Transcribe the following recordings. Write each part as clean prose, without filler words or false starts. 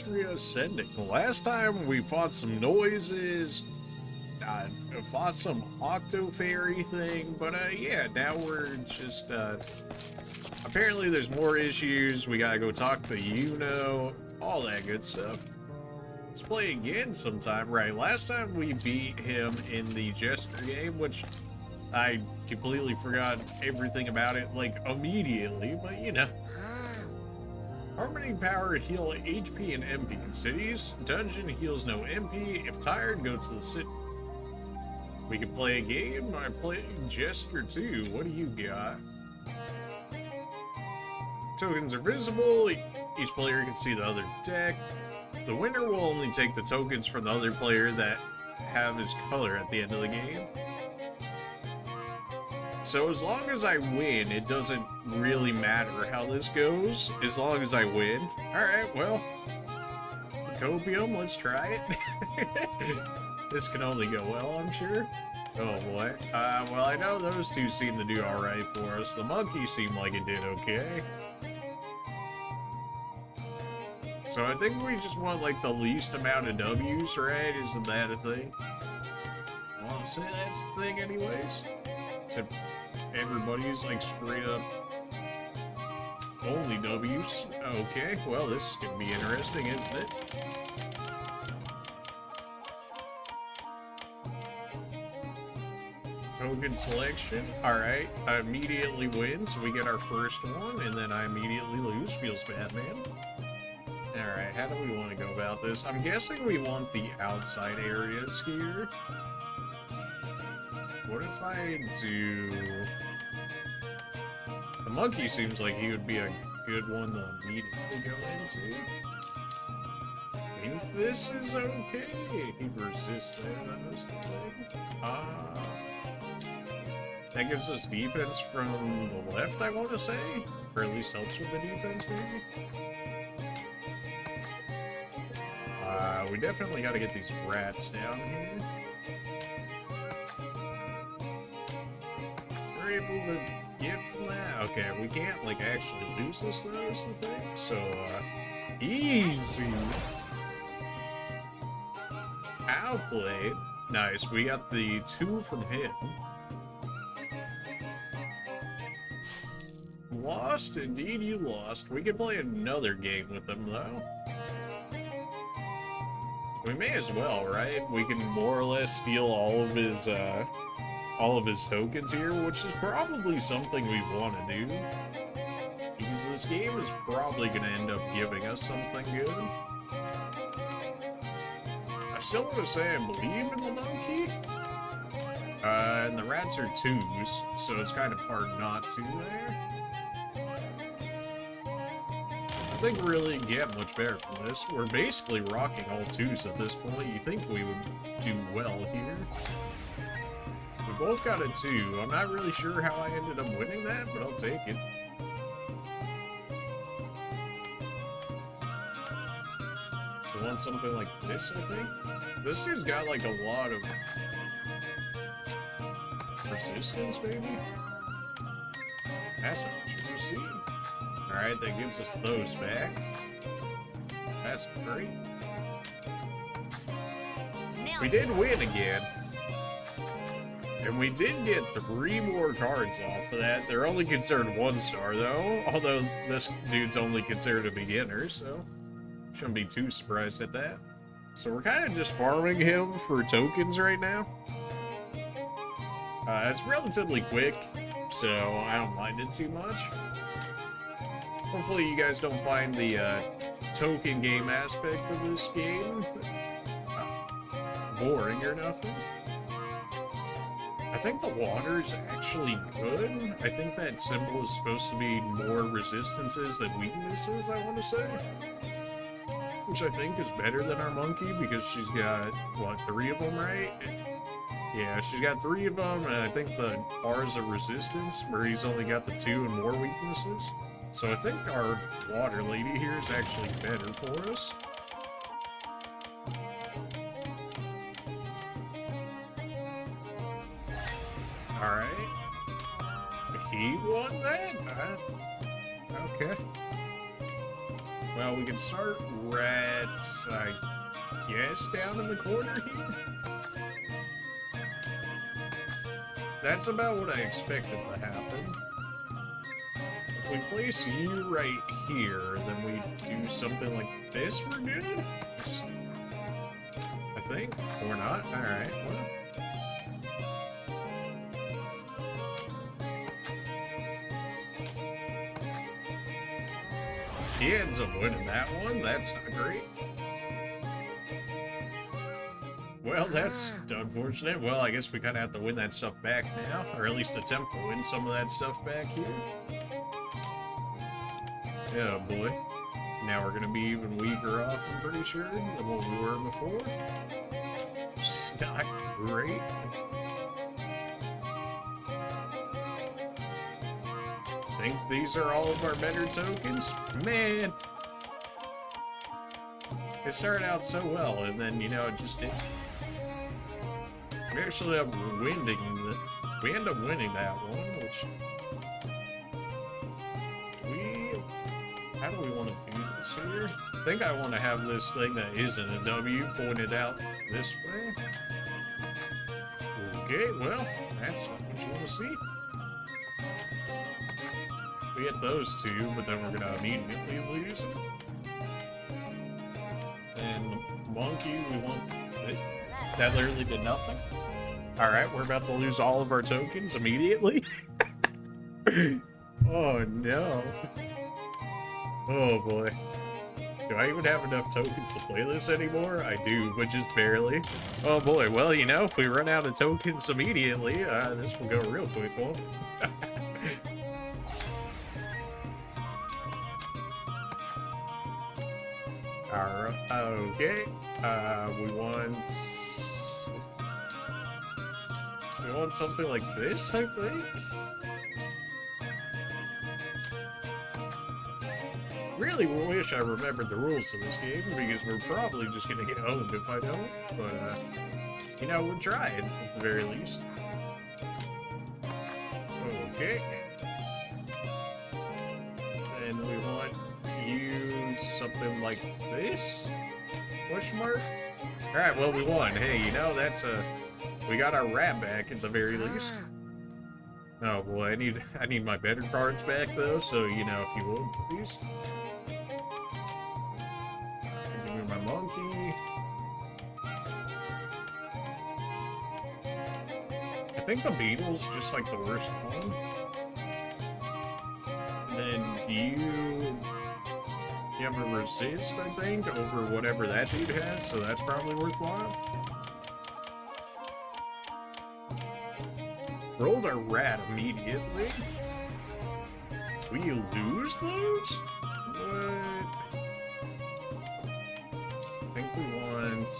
Astria Ascending. Last time we fought some noises, fought some Octo Fairy thing, but yeah, now we're just, apparently there's more issues, we gotta go talk to Yuno, all that good stuff. Let's play again sometime. Right, last time we beat him in the Jester game, which I completely forgot everything about it, like, immediately, but you know. Harmony Power heal HP and MP in cities. Dungeon heals no MP. If tired, go to the city. We can play a game. I play Jester too. What do you got? Tokens are visible. Each player can see the other deck. The winner will only take the tokens from the other player that have his color at the end of the game. So as long as I win, it doesn't really matter how this goes, as long as I win. Alright, well, Copium, let's try it. This can only go well, I'm sure. Oh boy. Well, I know those two seem to do alright for us. The monkey seemed like it did okay. So I think we just want, like, the least amount of W's, right? Isn't that a thing? I want to say that's the thing anyways. Except everybody's, like, straight up only W's. Okay, well, this is gonna be interesting, isn't it? Token selection. Alright, I immediately win, so we get our first one, and then I immediately lose. Feels bad, man. Alright, how do we want to go about this? I'm guessing we want the outside areas here. What if I do... The monkey seems like he would be a good one to immediately go into. I think this is okay. He resists there, that was the thing. That gives us defense from the left, I want to say? Or at least helps with the defense, maybe? We definitely gotta get these rats down here. We're able to get from that. Okay, we can't, like, actually lose this, though, is the thing. So, easy. Outplayed. Nice, we got the 2 from him. Lost? Indeed, you lost. We could play another game with them, though. We may as well, right? We can more or less steal all of his tokens here, which is probably something we want to do. Because this game is probably going to end up giving us something good. I still want to say I believe in the monkey. And the rats are 2s, so it's kind of hard not to there. I think really get much better from this. We're basically rocking all 2s at this point. You think we would do well here. We both got a 2. I'm not really sure how I ended up winning that, but I'll take it. We want something like this, I think. This dude's got like a lot of resistance, maybe? That's not what you see. Alright, that gives us those back. That's great. We did win again. And we did get 3 more cards off of that. They're only considered 1 star, though. Although this dude's only considered a beginner, so shouldn't be too surprised at that. So we're kind of just farming him for tokens right now. It's relatively quick, so I don't mind it too much. Hopefully you guys don't find the token game aspect of this game boring or nothing. I think the water is actually good. I think that symbol is supposed to be more resistances than weaknesses, I want to say. Which I think is better than our monkey because she's got, what, 3 of them, right? Yeah, she's got 3 of them, and I think the R is a resistance, where he's only got the 2 and more weaknesses. So I think our water lady here is actually better for us. Alright. He won that? Okay. Well, we can start right, I guess, down in the corner here. That's about what I expected to happen. If we place you right here, then we do something like this, we're good? I think. Or not. Alright, well. He ends up winning that one. That's not great. Well, that's unfortunate. Well, I guess we kind of have to win that stuff back now. Or at least attempt to win some of that stuff back here. Yeah, boy. Now we're going to be even weaker off, I'm pretty sure, than what we were before. Which is not great. I think these are all of our better tokens. Man! It started out so well, and then, you know, it just didn't. We actually end up winning that one, which... How do we want to do this here? I think I want to have this thing that isn't a W pointed out this way. Okay, well, that's what you want to see. We get those two, but then we're going to immediately lose it. And the monkey, we want it. That literally did nothing. Alright, we're about to lose all of our tokens immediately. Oh no. Oh boy. Do I even have enough tokens to play this anymore? I do, but just barely. Oh boy, well, you know, if we run out of tokens immediately, this will go real quick, won't it? Alright, okay. We want something like this, I think? Really wish I remembered the rules to this game, because we're probably just gonna get owned if I don't, but, you know, we're trying, at the very least. Okay. And we want you something like this? Question mark? Alright, well, we won. Hey, you know, that's we got our rat back at the very least. Oh boy, I need my better cards back though, so you know, if you would, please. Give me my monkey. I think the beetle's just like the worst one. And then you have a resist, I think, over whatever that dude has, so that's probably worthwhile. Rolled a rat immediately. We lose those? What? I think we want...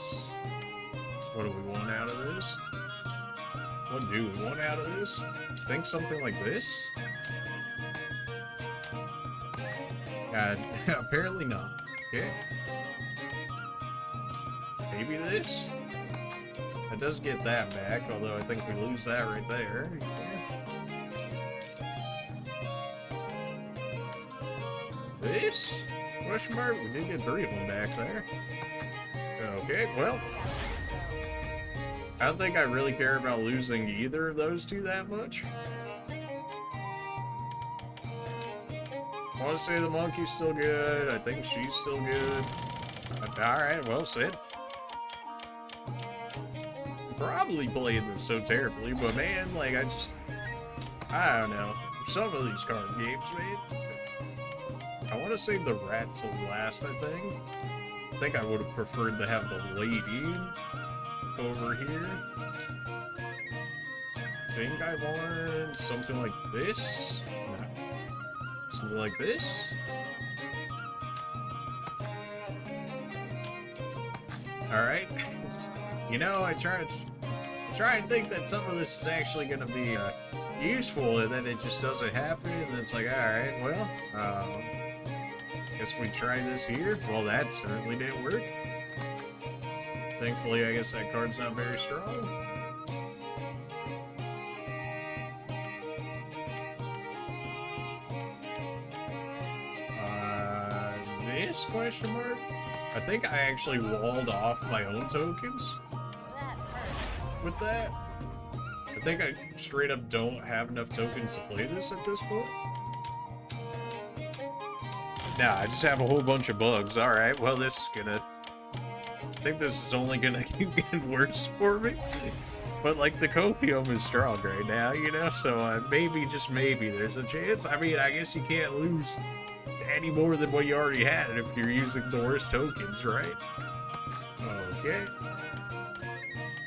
What do we want out of this? What do we want out of this? I think something like this? God, apparently not. Okay. Maybe this? It does get that back, although I think we lose that right there. This? Question mark? We did get 3 of them back there. Okay, well. I don't think I really care about losing either of those two that much. I want to say the monkey's still good. I think she's still good. Alright, well said. Probably playing this so terribly, but man, like, I don't know. Some of these card games, man. I want to save the rat till last, I think. I think I would have preferred to have the lady over here. I think I want something like this. No. Something like this. Alright. You know, I try and think that some of this is actually going to be useful, and then it just doesn't happen, and it's like, alright, well, guess we try this here. Well, that certainly didn't work. Thankfully, I guess that card's not very strong. This question mark? I think I actually walled off my own tokens with that. I think I straight up don't have enough tokens to play this at this point. Nah, I just have a whole bunch of bugs. Alright, well this is gonna... I think this is only gonna keep getting worse for me. But like the copium is strong right now, you know, so maybe, just maybe, there's a chance. I mean, I guess you can't lose any more than what you already had if you're using the worst tokens, right? Okay.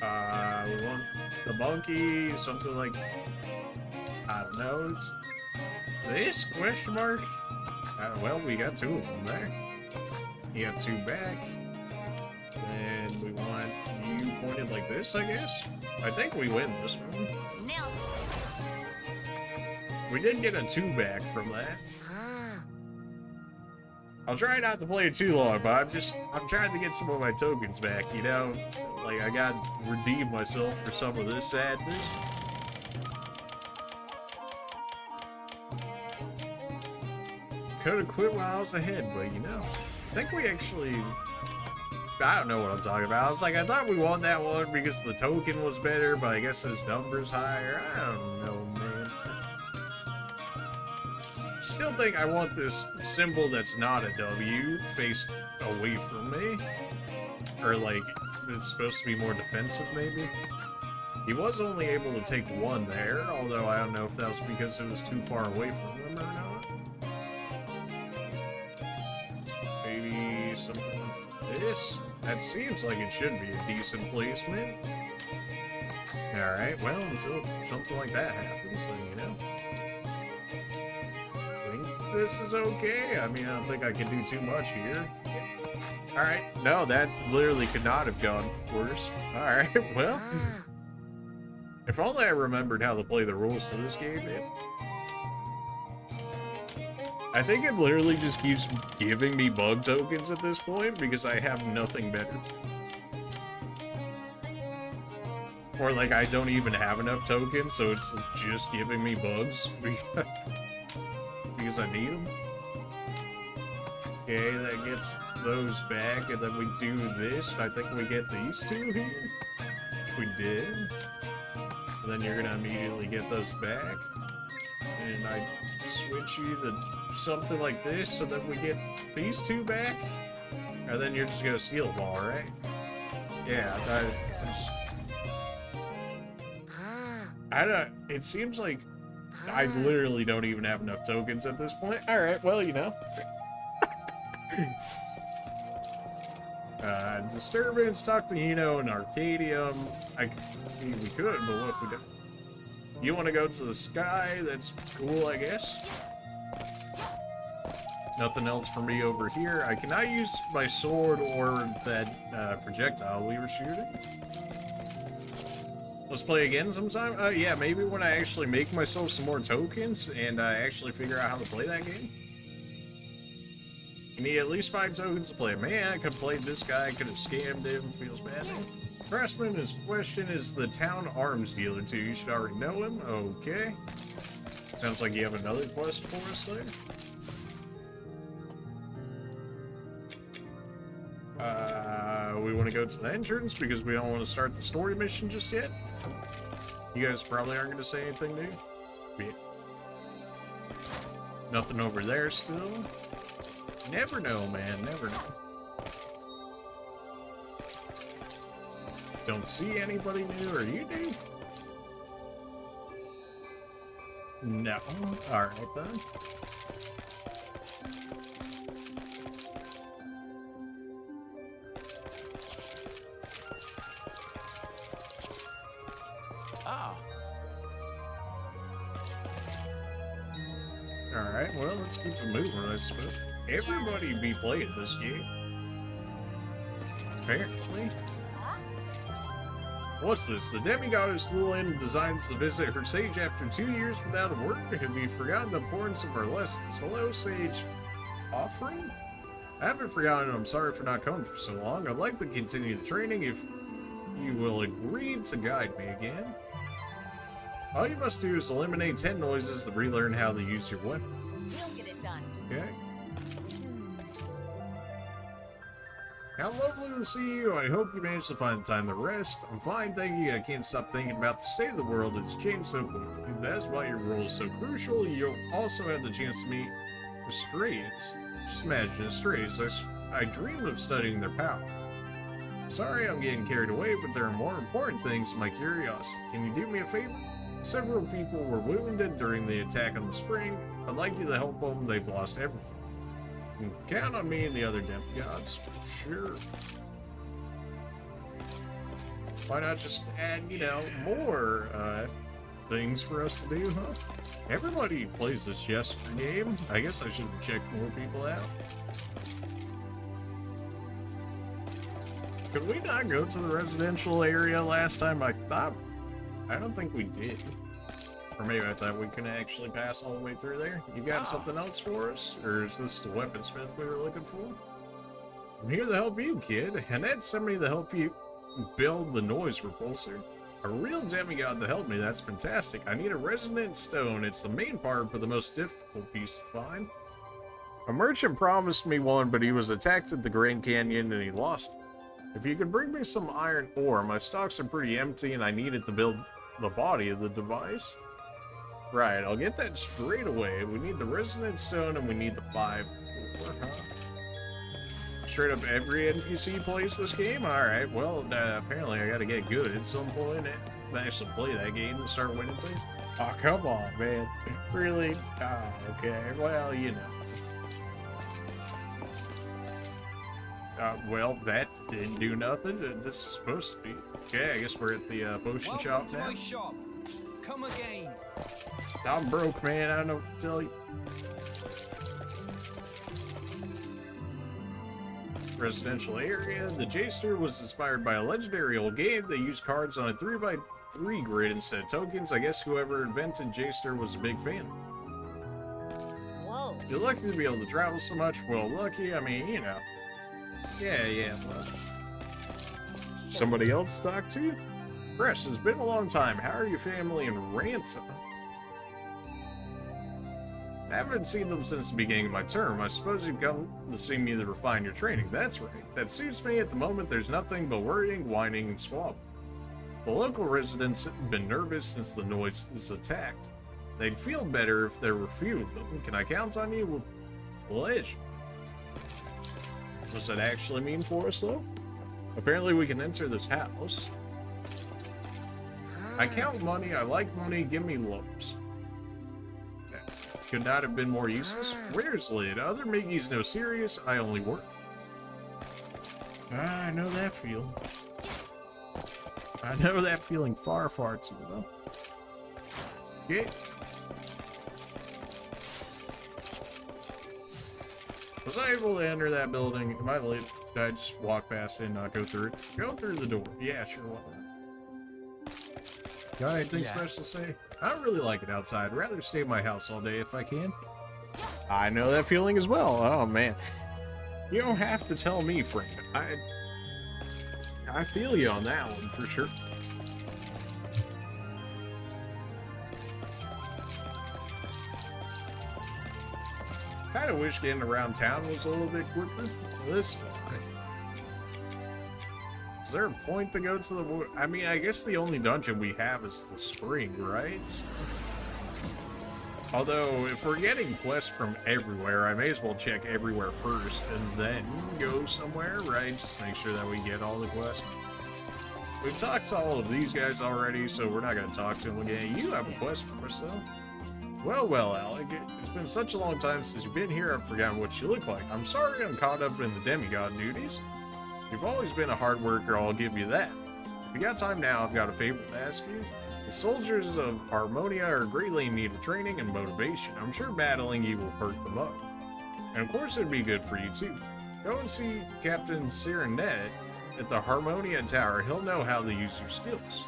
We want the monkey, something like, I don't know, it's this question mark? Well, we got 2 of them there. You got 2 back. And we want you pointed like this, I guess? I think we win this one. We did get a 2 back from that. I'll try not to play it too long, but I'm trying to get some of my tokens back, you know? Like, I gotta redeem myself for some of this sadness. Could've quit while I was ahead, but you know, I think we actually... I don't know what I'm talking about. I was like, I thought we won that one because the token was better, but I guess his number's higher. I don't know, man. Still think I want this symbol that's not a W faced away from me. Or like, it's supposed to be more defensive, maybe? He was only able to take 1 there, although I don't know if that was because it was too far away from him or not. Maybe something like this? That seems like it should be a decent placement. Alright, well, until something like that happens, then, you know. I think this is okay. I mean, I don't think I can do too much here. Alright, no, that literally could not have gone worse. Alright, well. If only I remembered how to play the rules to this game, man. I think it literally just keeps giving me bug tokens at this point because I have nothing better. Or like I don't even have enough tokens, so it's just giving me bugs because I need them. Okay, that gets those back, and then we do this. I think we get these 2 here, which we did. And then you're gonna immediately get those back. And I switch you to something like this so that we get these 2 back. And then you're just gonna steal them all, right? Yeah, I don't... It seems like I literally don't even have enough tokens at this point. Alright, well, you know. Disturbance, Toctino, and Arcadium. We could, but what if we don't? You want to go to the sky? That's cool, I guess. Nothing else for me over here. I cannot use my sword or that projectile we were shooting. Let's play again sometime? Yeah, maybe when I actually make myself some more tokens and I actually figure out how to play that game. You need at least 5 tokens to play. Man, I could have played this guy, I could have scammed him, feels bad. Pressman, his question is the town arms dealer too. You should already know him. Okay. Sounds like you have another quest for us there. We want to go to the entrance because we don't want to start the story mission just yet. You guys probably aren't going to say anything new. Yeah. Nothing over there still. Never know, man. Never know. Don't see anybody new, or you do? No. Alright then. Ah. Alright, well, let's keep it moving, I suppose. Everybody be playing this game. Apparently. What's this? The demigoddess Gulen designs to visit her sage after 2 years without a work. Have you forgotten the importance of our lessons? Hello, sage. Offering? I haven't forgotten. I'm sorry for not coming for so long. I'd like to continue the training if you will agree to guide me again. All you must do is eliminate 10 noises to relearn how to use your weapon. We'll get it done. Okay. How lovely to see you. I hope you managed to find the time to rest. I'm fine, thank you. I can't stop thinking about the state of the world. It's changed so quickly. That's why your role is so crucial. You also had the chance to meet Astrians. Just imagine Astrians. I dream of studying their power. Sorry I'm getting carried away, but there are more important things to my curiosity. Can you do me a favor? Several people were wounded during the attack on the spring. I'd like you to help them. They've lost everything. You can count on me and the other demigods. Sure. Why not just add, you know, more things for us to do, huh? Everybody plays this Jester game. I guess I should have checked more people out. Could we not go to the residential area last time? I don't think we did. Or maybe I thought we could actually pass all the way through there. You got something else for us? Or is this the weaponsmith we were looking for? I'm here to help you, kid. And that's somebody to help you build the noise repulsor. A real demigod to help me, that's fantastic. I need a resonant stone. It's the main part, but the most difficult piece to find. A merchant promised me one, but he was attacked at the Grand Canyon and he lost it. If you could bring me some iron ore, my stocks are pretty empty and I need it to build the body of the device. Right, I'll get that straight away. We need the resonant stone and we need the 5 ore, huh? Straight up every NPC plays this game? Alright, well, apparently I gotta get good at some point and actually play that game and start winning things. Oh, come on, man. Really? Oh, okay. Well, you know. Well, that didn't do nothing. This is supposed to be. Okay, I guess we're at the potion shop now. My shop. Come again. I'm broke, man. I don't know what to tell you. Residential area. The Jester was inspired by a legendary old game that used cards on a 3x3 grid instead of tokens. I guess whoever invented Jester was a big fan. Whoa. You're lucky to be able to travel so much. Well, lucky, I mean, you know. Yeah, well. Somebody else to talk to? Chris, it's been a long time. How are your family and Ransom? I haven't seen them since the beginning of my term. I suppose you've come to see me to refine your training. That's right. That suits me. At the moment, there's nothing but worrying, whining, and squabbling. The local residents have been nervous since the noise is attacked. They'd feel better if there were few of them. Can I count on you? With pleasure. What's that actually mean for us, though? Apparently we can enter this house. I count money, I like money, give me lumps. Could not have been more useless. Where's Lid? Other Miggy's no serious, I only work. I know that feeling. I know that feeling far, far too well. Yeah. Was I able to enter that building? Am I late? Did I just walk past it and not go through it? Go through the door. Yeah, sure, why not? Got anything special to say? I don't really like it outside. I'd rather stay in my house all day if I can. I know that feeling as well. Oh, man. You don't have to tell me, friend. I feel you on that one, for sure. Kind of wish getting around town was a little bit quicker. This time. Is there a point to go to the... I mean, I guess the only dungeon we have is the spring, right? Although, if we're getting quests from everywhere, I may as well check everywhere first and then go somewhere, right? Just make sure that we get all the quests. We've talked to all of these guys already, so we're not going to talk to them again. You have a quest for us, though. Well, Alec, it's been such a long time since you've been here, I've forgotten what you look like. I'm sorry I'm caught up in the demigod duties. You've always been a hard worker, I'll give you that. If you got time now, I've got a favor to ask you. The soldiers of Harmonia are greatly in need of training and motivation. I'm sure battling you will perk them up. And of course it'd be good for you too. Go and see Captain Serenet at the Harmonia Tower. He'll know how to use your skills.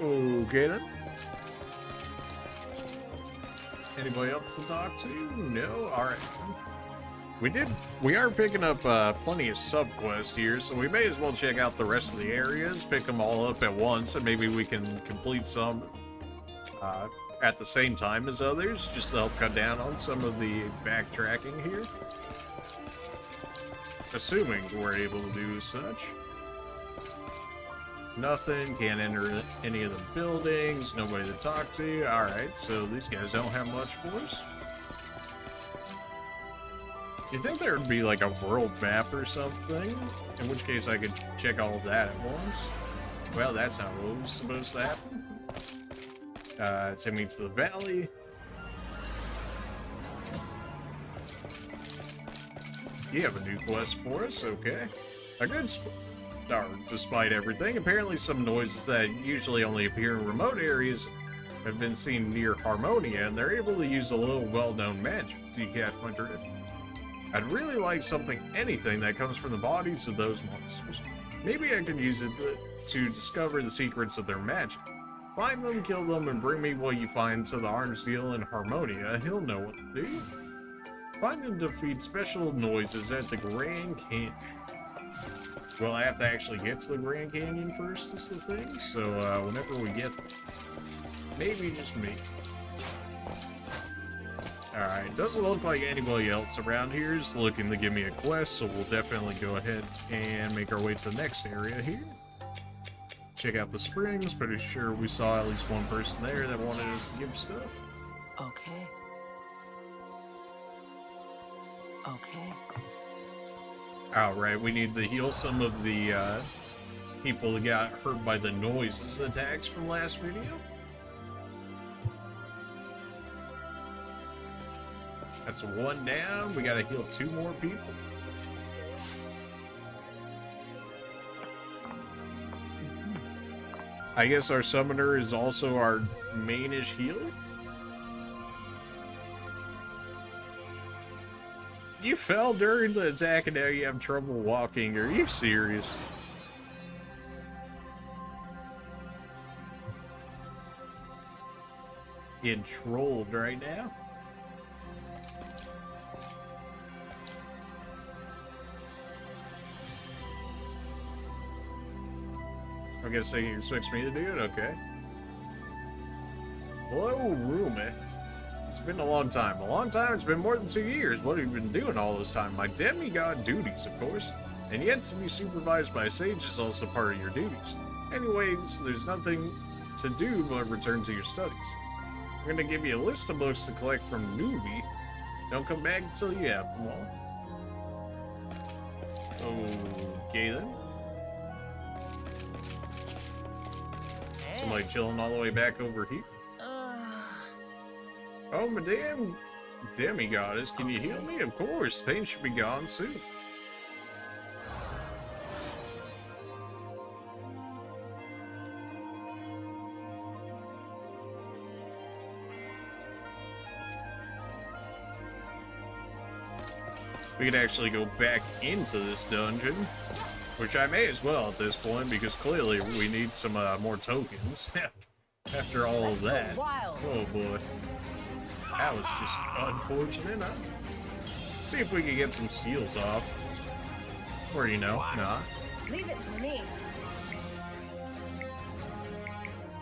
Okay then. Anybody else to talk to? No? Alright. We are picking up plenty of sub-quests here, so we may as well check out the rest of the areas, pick them all up at once, and maybe we can complete some at the same time as others, just to help cut down on some of the backtracking here. Assuming we're able to do such. Nothing, can't enter any of the buildings, nobody to talk to. Alright, so these guys don't have much for us. You think there would be like a world map or something? In which case I could check all of that at once. Well, that's not what was supposed to happen. Take me to the valley. You have a new quest for us, okay. A good despite everything, apparently some noises that usually only appear in remote areas have been seen near Harmonia, and they're able to use a little well-known magic. Do you catch my drift? I'd really like anything that comes from the bodies of those monsters. Maybe I could use it to discover the secrets of their magic. Find them, kill them, and bring me what you find to the arms deal in Harmonia. He'll know what to do. Find and defeat special noises at the Grand Canyon. Well, I have to actually get to the Grand Canyon first, is the thing. So, whenever we get there. Maybe just me. Alright, doesn't look like anybody else around here is looking to give me a quest, so we'll definitely go ahead and make our way to the next area here. Check out the springs, pretty sure we saw at least one person there that wanted us to give stuff. Okay. Okay. Alright, we need to heal some of the people that got hurt by the noises attacks from last video. That's one down. We gotta heal 2 more people. I guess our summoner is also our mainish healer. You fell during the attack and now you have trouble walking. Are you serious? Getting trolled right now. I guess he expects me to do it? Okay. Hello, Rumi. It's been a long time. A long time? It's been more than 2 years. What have you been doing all this time? My demigod duties, of course. And yet to be supervised by a sage is also part of your duties. Anyways, there's nothing to do but return to your studies. I'm going to give you a list of books to collect from Newbie. Don't come back until you have them all. Okay, then. Somebody chilling all the way back over here. Oh, madame, demigoddess, can you heal me? Of course, the pain should be gone soon. We could actually go back into this dungeon, which I may as well at this point, because clearly we need some more tokens after all of that. Oh boy. That was just unfortunate, huh? See if we can get some steals off. Or, you know, nah. Leave it to me.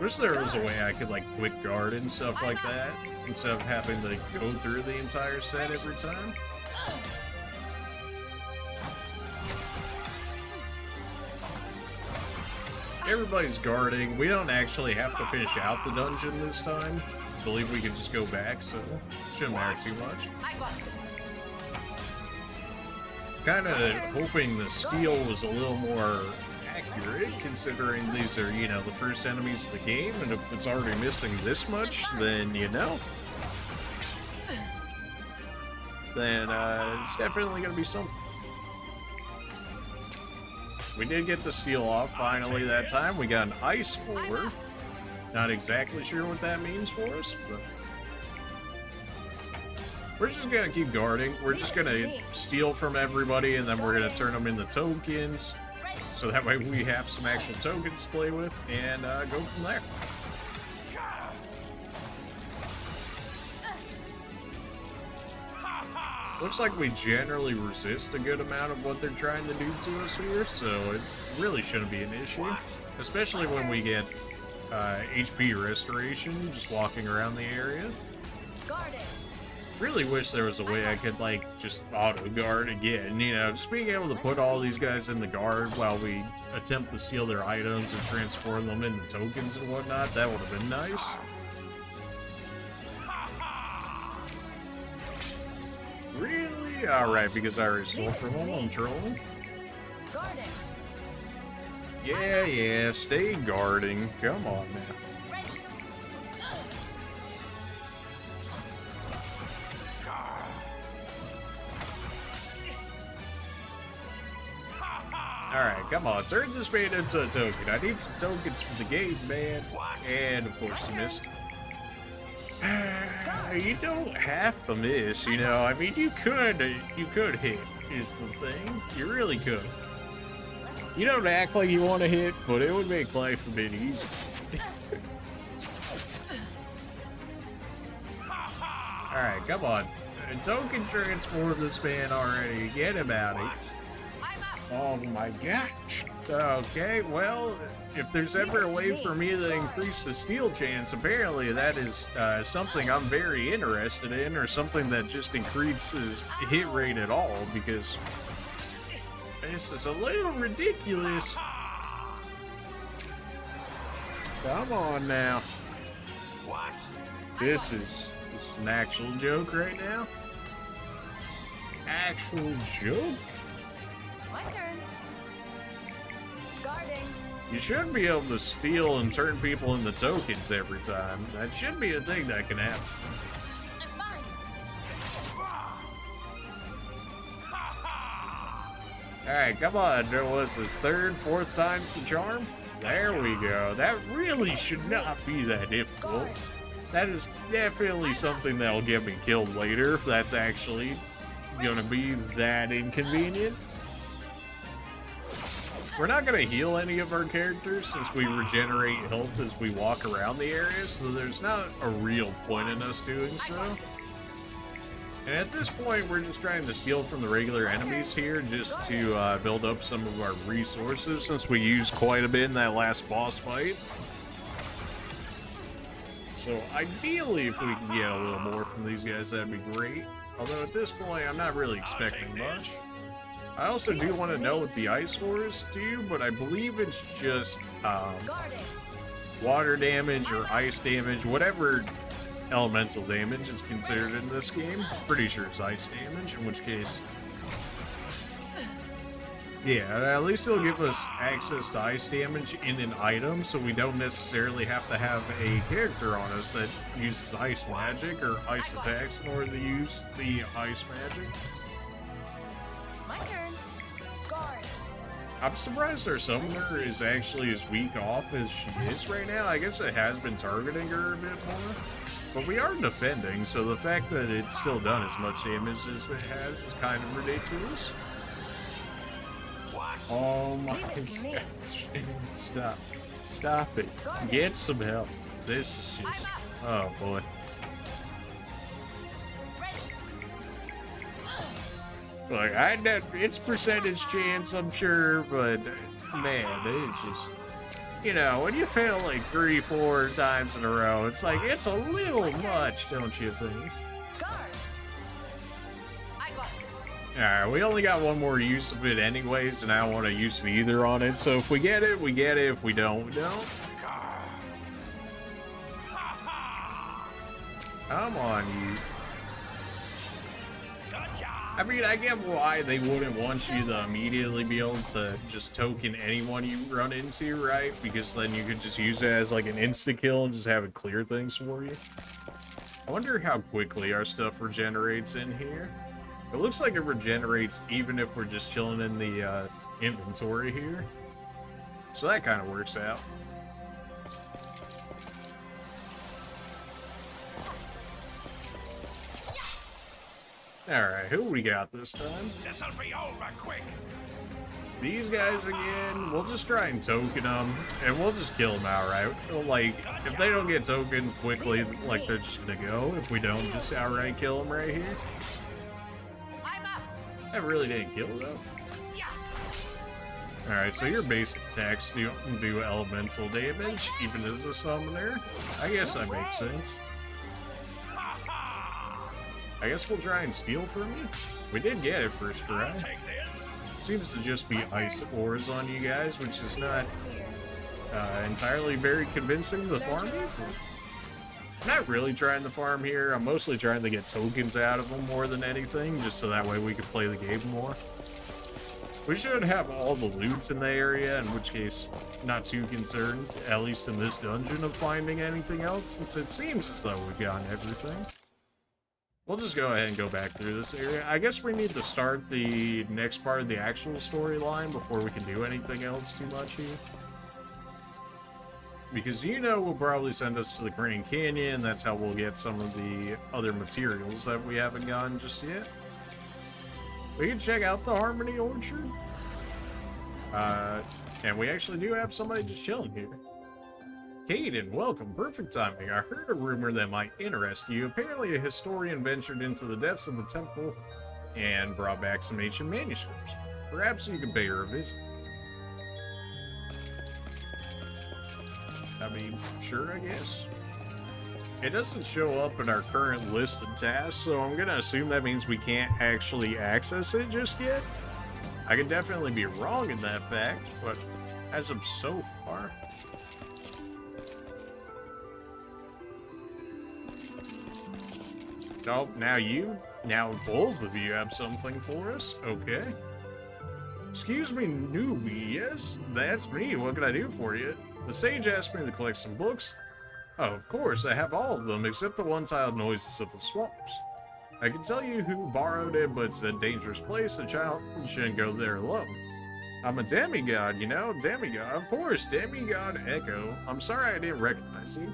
Wish there was a way I could, like, quick guard and stuff like that, instead of having to go through the entire set every time. Everybody's guarding. We don't actually have to finish out the dungeon this time. I believe we can just go back, so shouldn't matter too much. Kind of hoping the steal was a little more accurate, considering these are, you know, the first enemies of the game, and if it's already missing this much, then, you know, then it's definitely going to be something. We did get the steal off finally that time. We got an ice ore. Not exactly sure what that means for us, but we're just gonna keep guarding. We're just gonna steal from everybody, and then we're gonna turn them into tokens, so that way we have some actual tokens to play with, and go from there. Looks like we generally resist a good amount of what they're trying to do to us here, so it really shouldn't be an issue, especially when we get HP restoration just walking around the area. Really wish there was a way I could, like, just auto-guard again, you know, just being able to put all these guys in the guard while we attempt to steal their items and transform them into tokens and whatnot, that would have been nice. Really? Alright, because I already stole from them, I'm trolling. Guarding. Yeah, stay guarding. Come on now. Ready. Alright, come on, turn this man into a token. I need some tokens for the game, man. And of course you missed. You don't have to miss, you know. I mean, you could hit, is the thing. You really could. You don't act like you want to hit, but it would make life a bit easier. Alright, come on. Token transform this man already. Get him out of here. Oh my gosh. Okay, well, if there's ever a way for me to increase the steal chance, apparently that is something I'm very interested in, or something that just increases hit rate at all, because this is a little ridiculous. Come on now. This is an actual joke right now. Actual joke? My turn. Guarding. You should be able to steal and turn people into tokens every time. That should be a thing that can happen. I'm fine. Alright, come on. There was this third, fourth time's the charm. There we go. That really should not be that difficult. That is definitely something that'll get me killed later if that's actually gonna be that inconvenient. We're not gonna heal any of our characters since we regenerate health as we walk around the area, so there's not a real point in us doing so. And at this point, we're just trying to steal from the regular enemies here just to build up some of our resources since we used quite a bit in that last boss fight. So ideally, if we can get a little more from these guys, that'd be great. Although at this point, I'm not really expecting much. I also do want to know what the ice wars do, but I believe it's just water damage or ice damage, whatever elemental damage is considered in this game. Pretty sure it's ice damage, in which case, yeah, at least it'll give us access to ice damage in an item, so we don't necessarily have to have a character on us that uses ice magic or ice attacks in order to use the ice magic. My turn. Guard. I'm surprised our summoner is actually as weak off as she is right now. I guess it has been targeting her a bit more. But we are defending, so the fact that it's still done as much damage as it has is kind of ridiculous. Oh my gosh. Stop. Stop it. Get some help. This is just... Oh boy. Like, I know it's percentage chance, I'm sure, but man, it's just... You know, when you fail like 3-4 times in a row, it's like, it's a little much, don't you think? Alright, we only got one more use of it anyways, and I don't want to use it either on it, so if we get it, we get it. If we don't, we don't. Come on, you. I mean, I get why they wouldn't want you to immediately be able to just token anyone you run into, right? Because then you could just use it as like an insta-kill and just have it clear things for you. I wonder how quickly our stuff regenerates in here. It looks like it regenerates even if we're just chilling in the inventory here. So that kind of works out. Alright, who we got this time? This'll be over quick. These guys again, we'll just try and token them, and we'll just kill them outright. Like, if they don't get tokened quickly, like, they're just gonna go. If we don't, just outright kill them right here. That really didn't kill though. Alright, so your basic attacks do elemental damage, even as a summoner. I guess that makes sense. I guess we'll try and steal from you. We did get it first try. Seems to just be ice ores on you guys, which is not entirely very convincing to farm you. I'm not really trying to farm here. I'm mostly trying to get tokens out of them more than anything, just so that way we can play the game more. We should have all the loot in the area, in which case, not too concerned, at least in this dungeon, of finding anything else, since it seems as though we've gotten everything. We'll just go ahead and go back through this area. I guess we need to start the next part of the actual storyline before we can do anything else too much here. Because will probably send us to the Grand Canyon. That's how we'll get some of the other materials that we haven't gotten just yet. We can check out the Harmony Orchard. And we actually do have somebody just chilling here. Caden, welcome. Perfect timing. I heard a rumor that might interest you. Apparently a historian ventured into the depths of the temple and brought back some ancient manuscripts. Perhaps you could pay her a visit. I mean, sure, I guess. It doesn't show up in our current list of tasks, so I'm gonna assume that means we can't actually access it just yet. I can definitely be wrong in that fact, but as of so far... Oh, now both of you have something for us? Okay. Excuse me, newbie. Yes, that's me. What can I do for you? The sage asked me to collect some books. Oh, of course, I have all of them, except the one titled Noises of the Swamps. I can tell you who borrowed it, but it's a dangerous place. A child shouldn't go there alone. I'm a demigod, demigod. Of course, demigod Echo. I'm sorry I didn't recognize you.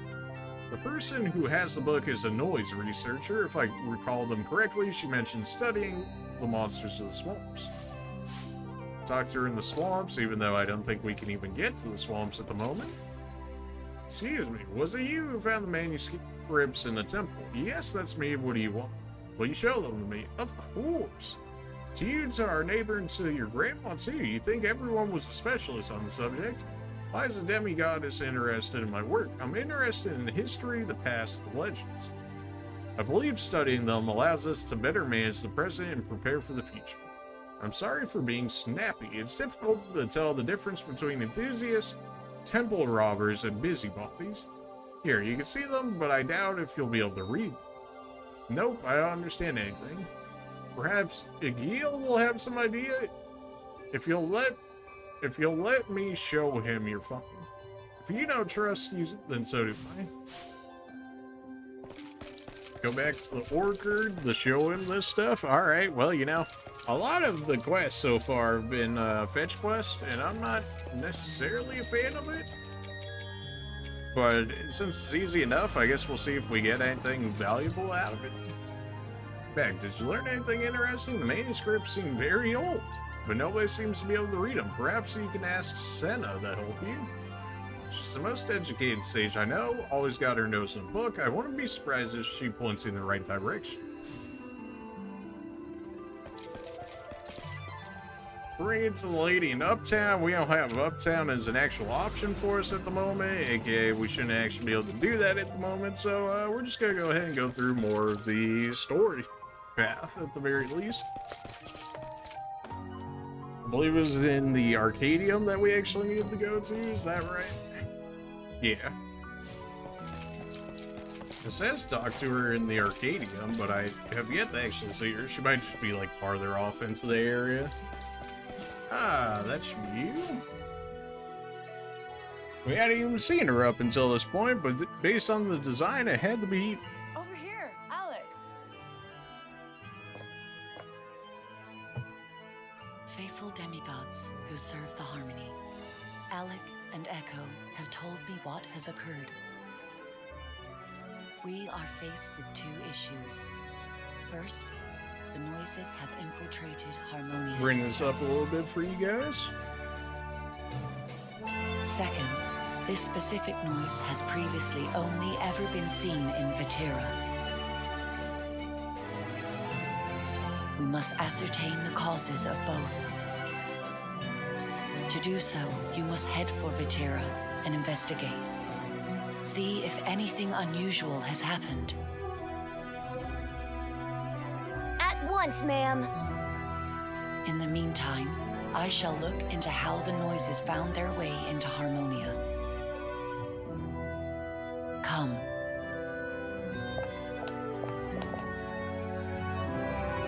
The person who has the book is a noise researcher. If I recall them correctly, she mentioned studying the monsters of the swamps. Talked to her in the swamps, even though I don't think we can even get to the swamps at the moment. Excuse me, was it you who found the manuscripts in the temple? Yes, that's me. What do you want? Will you show them to me? Of course. To you, to our neighbor, and to your grandma, too. You think everyone was a specialist on the subject? Why is a demigoddess interested in my work? I'm interested in the history, the past, the legends. I believe studying them allows us to better manage the present and prepare for the future. I'm sorry for being snappy. It's difficult to tell the difference between enthusiasts, temple robbers, and busybodies. Here, you can see them, but I doubt if you'll be able to read them. Nope, I don't understand anything. Perhaps Igil will have some idea? If you'll let me show him your phone. If you don't trust you, then so do I. Go back to the orchard to show him this stuff? Alright, well, a lot of the quests so far have been fetch quests, and I'm not necessarily a fan of it. But since it's easy enough, I guess we'll see if we get anything valuable out of it. Beck, did you learn anything interesting? The manuscripts seem very old, but nobody seems to be able to read them. Perhaps you can ask Senna to help you. She's the most educated sage I know, always got her nose in a book. I wouldn't be surprised if she points in the right direction. Bring it to the lady in Uptown. We don't have Uptown as an actual option for us at the moment, aka we shouldn't actually be able to do that at the moment, so we're just gonna go ahead and go through more of the story path at the very least. I believe it was in the Arcadium that we actually needed to go to, is that right? Yeah. It says talk to her in the Arcadium, but I have yet to actually see her. She might just be like farther off into the area. Ah, that's you? We hadn't even seen her up until this point, but based on the design, it had to be... Over here, Alec. Faithful demigods who serve the Harmony, Alec and Echo have told me what has occurred. We are faced with two issues. First, the noises have infiltrated Harmonia. Bring this up a little bit for you guys. Second, this specific noise has previously only ever been seen in Vatera. We must ascertain the causes of both. To do so, you must head for Vatera and investigate. See if anything unusual has happened. once, ma'am. In the meantime, I shall look into how the noises found their way into Harmonia. Come.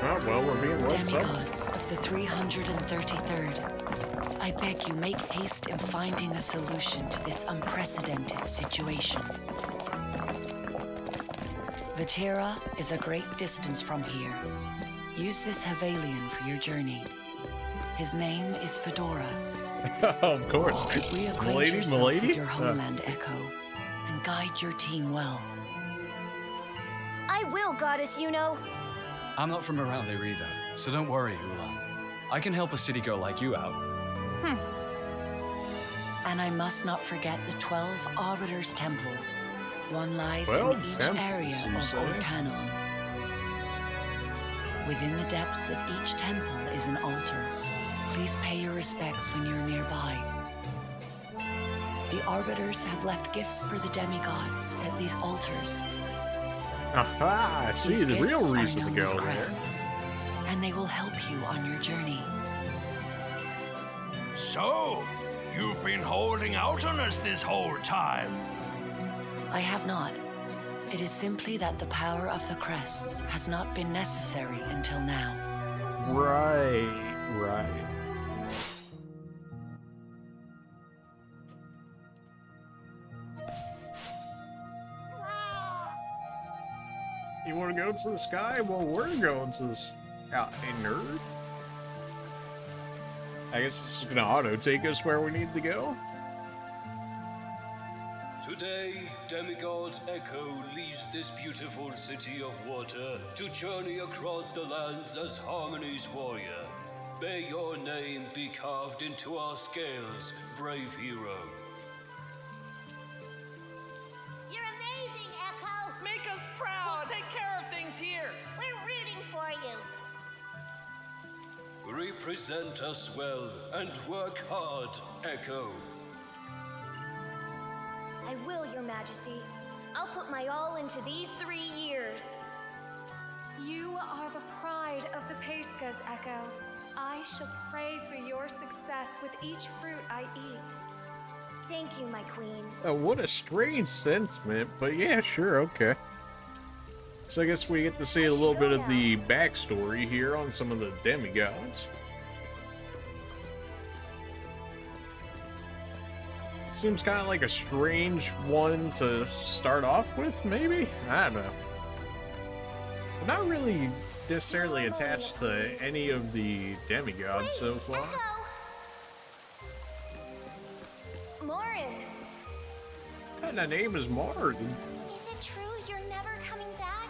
Oh, well, we're being let some. Demigods of the 333rd, I beg you make haste in finding a solution to this unprecedented situation. Vatira is a great distance from here. Use this Havalion for your journey. His name is Fedora. Of course. Reacquaint yourself with your homeland, Echo, and guide your team well. I will, Goddess Yuno. I'm not from around here either, so don't worry, Ula. I can help a city girl like you out. And I must not forget the 12 Arbiter's temples. One lies 12 in each temples, area you of say? Orcanon. Within the depths of each temple is an altar. Please pay your respects when you're nearby. The Arbiters have left gifts for the demigods at these altars. Aha, I see These the real gifts are reason to known go as there. crests, and they will help you on your journey. So, you've been holding out on us this whole time. I have not. It is simply that the power of the crests has not been necessary until now. Right. You want to go to the sky? Well, we're going to this. Hey, nerd. I guess it's just gonna auto take us where we need to go. Today, demigod Echo leaves this beautiful city of water to journey across the lands as Harmony's warrior. May your name be carved into our scales, brave hero. You're amazing, Echo! Make us proud! We'll take care of things here! We're rooting for you! Represent us well and work hard, Echo. I will, Your Majesty. I'll put my all into these 3 years. You are the pride of the Pisces, Echo. I shall pray for your success with each fruit I eat. Thank you, my queen. What a strange sentiment, but yeah, sure, okay. So I guess we get to see a little bit of the backstory here on some of the demigods. Seems kind of like a strange one to start off with, maybe? I don't know. I'm not really necessarily attached to any of the demigods so far. Echo! Morin! What kind of name is Martin? Is it true you're never coming back?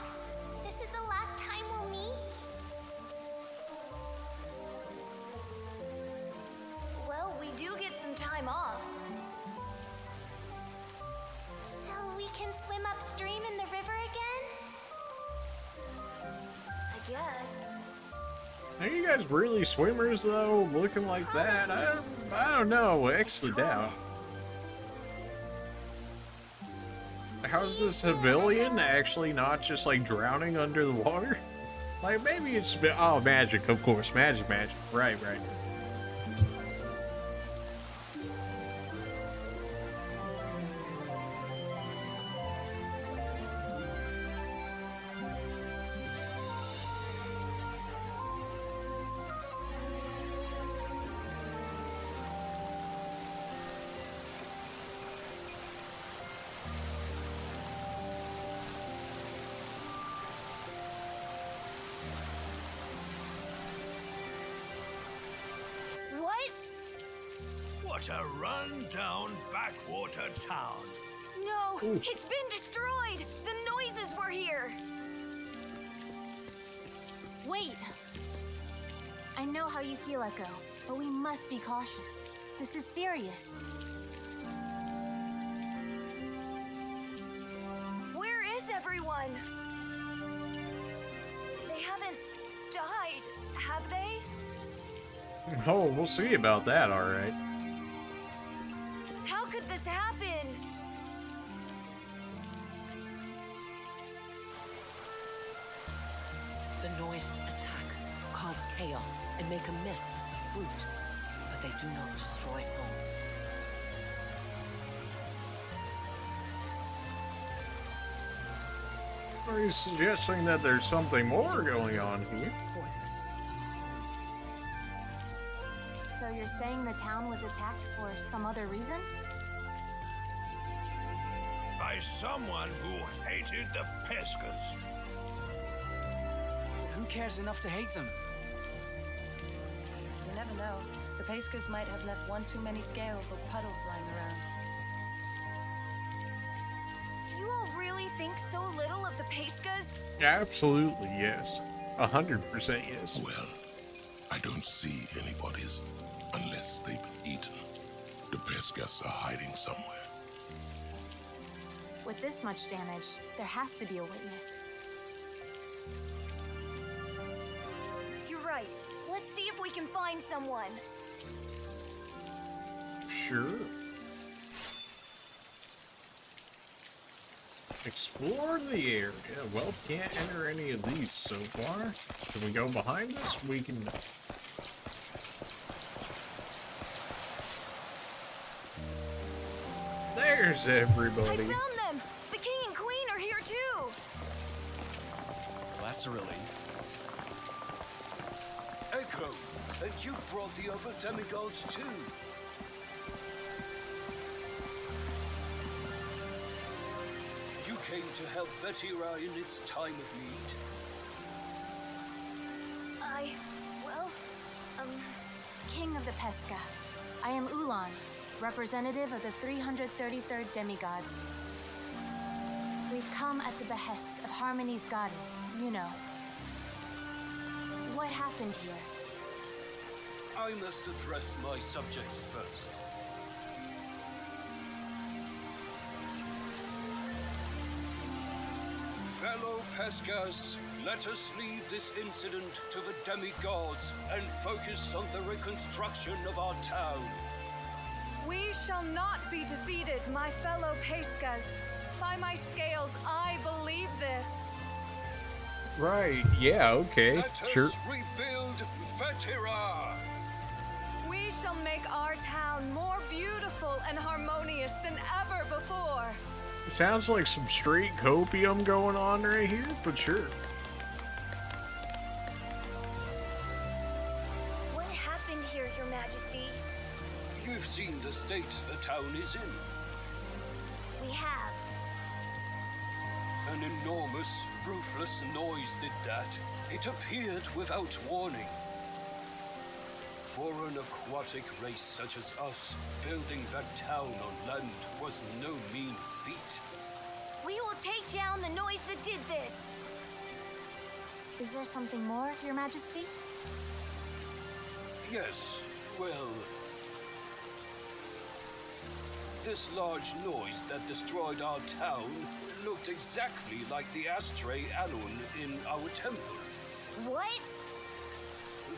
This is the last time we'll meet? Well, we do get some time off. So we can swim upstream in the river again? I guess. Are you guys really swimmers, though? Looking like that? I don't know. Actually doubt. How's this civilian actually not just, like, drowning under the water? Like, maybe it's... Oh, magic, of course. Magic. Right. What a run-down backwater town. No, it's been destroyed! The noises were here! Wait! I know how you feel, Echo, but we must be cautious. This is serious. Where is everyone? They haven't died, have they? Oh, we'll see about that, alright. How could this happen? The noises attack cause chaos and make a mess of the fruit, but they do not destroy homes. Are you suggesting that there's something more going on here? So you're saying the town was attacked for some other reason? By someone who hated the Pisces. Who cares enough to hate them? You never know. The Pisces might have left one too many scales or puddles lying around. Do you all really think so little of the Pisces? Absolutely, yes. 100% yes. Well, I don't see anybody's unless they've been eaten. The Pisces are hiding somewhere. With this much damage, there has to be a witness. You're right. Let's see if we can find someone. Sure. Explore the area. Well, can't enter any of these so far. Can we go behind this? We can. There's everybody. I found them! The king and queen are here too! Well, that's a relief. Echo, and you brought the other demigods too. You came to help Vetira in its time of need. King of the Pesca, I am Ulan, representative of the 333rd demigods. We've come at the behest of Harmony's goddess, you know. What happened here? I must address my subjects first. Fellow Pescas, let us leave this incident to the demigods and focus on the reconstruction of our town. We shall not be defeated, my fellow Pescas. By my scales, I believe this. Right, yeah, okay, Let sure. us rebuild Vetira! We shall make our town more beautiful and harmonious than ever before. Sounds like some straight copium going on right here, but sure. What happened here, Your Majesty? You've seen the state the town is in. We have. An enormous, ruthless noise did that. It appeared without warning. For an aquatic race such as us, building that town on land was no mean feat. We will take down the noise that did this. Is there something more, Your Majesty? Yes, well... This large noise that destroyed our town looked exactly like the Astria Alun in our temple. What?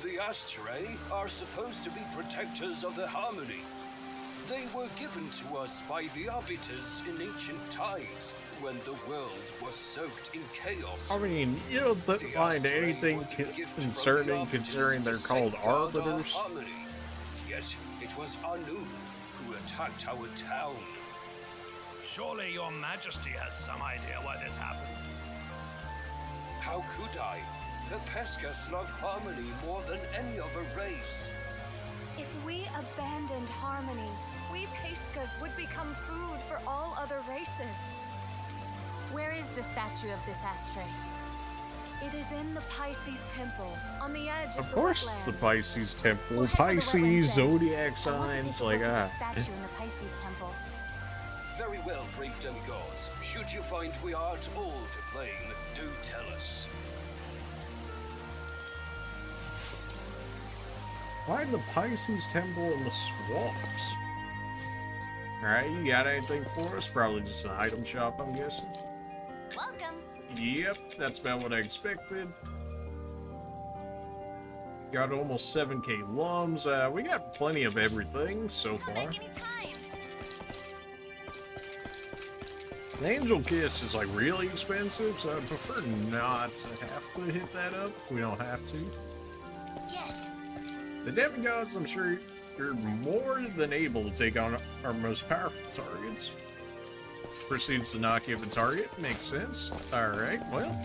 The Astria are supposed to be protectors of the harmony. They were given to us by the arbiters in ancient times, when the world was soaked in chaos. I mean, you don't find anything concerning considering they're called arbiters. Yet it was Anu who attacked our town. Surely your majesty has some idea why this happened. How could I? The Pescas love harmony more than any other race. If we abandoned harmony, we Pescas would become food for all other races. Where is the statue of this Astria? It is in the Pisces temple, on the edge of Of the course it's the wetlands. Pisces temple. We'll head for the Pisces, wetlands then. zodiac I want to signs, take a like look at the statue in the Pisces temple. Very well, brave demigods. Should you find we are at all to blame, do tell us. Why the Pisces temple in the swamps? Alright, you got anything for us? Probably just an item shop, I'm guessing. Welcome. Yep, that's about what I expected. Got almost 7k lums. We got plenty of everything so far. Make any time. The Angel Kiss is like really expensive, so I prefer not to have to hit that up if we don't have to. The demigods, I'm sure you're more than able to take on our most powerful targets. Proceeds to not give a target. Makes sense. Alright, well.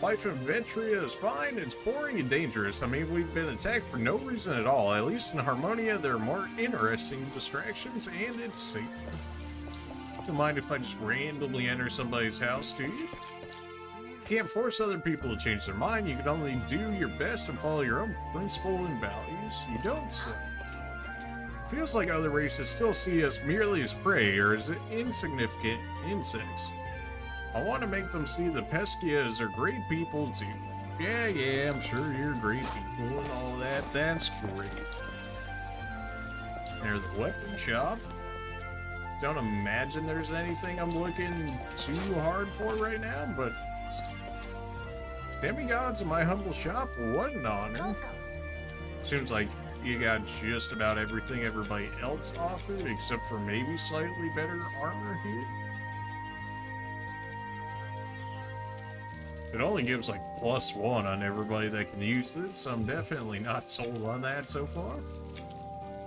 Life in Ventria is fine. It's boring and dangerous. I mean, we've been attacked for no reason at all. At least in Harmonia, there are more interesting distractions, and it's safer. Don't mind if I just randomly enter somebody's house, do you? You can't force other people to change their mind. You can only do your best and follow your own principle and values. You don't say. Feels like other races still see us merely as prey or as insignificant insects. I want to make them see the Pescias are great people too. Yeah, I'm sure you're great people and all that. That's great. There's the weapon shop. Don't imagine there's anything I'm looking too hard for right now, but demigods in my humble shop, what an honor. Seems like you got just about everything everybody else offered, except for maybe slightly better armor here. It only gives like +1 on everybody that can use it, so I'm definitely not sold on that so far.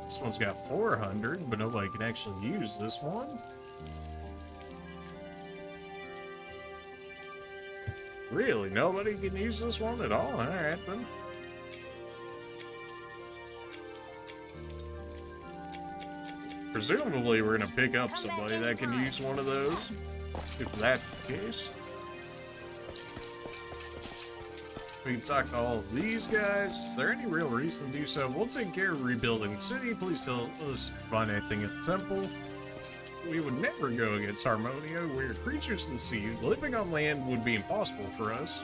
This one's got 400, but nobody can actually use this one. Really? Nobody can use this one at all? Alright then. Presumably we're gonna pick up somebody that can use one of those, if that's the case. We can talk to all of these guys. Is there any real reason to do so? We'll take care of rebuilding the city. Please tell us if you find anything at the temple. We would never go against Harmonia. We're creatures of the sea. Living on land would be impossible for us.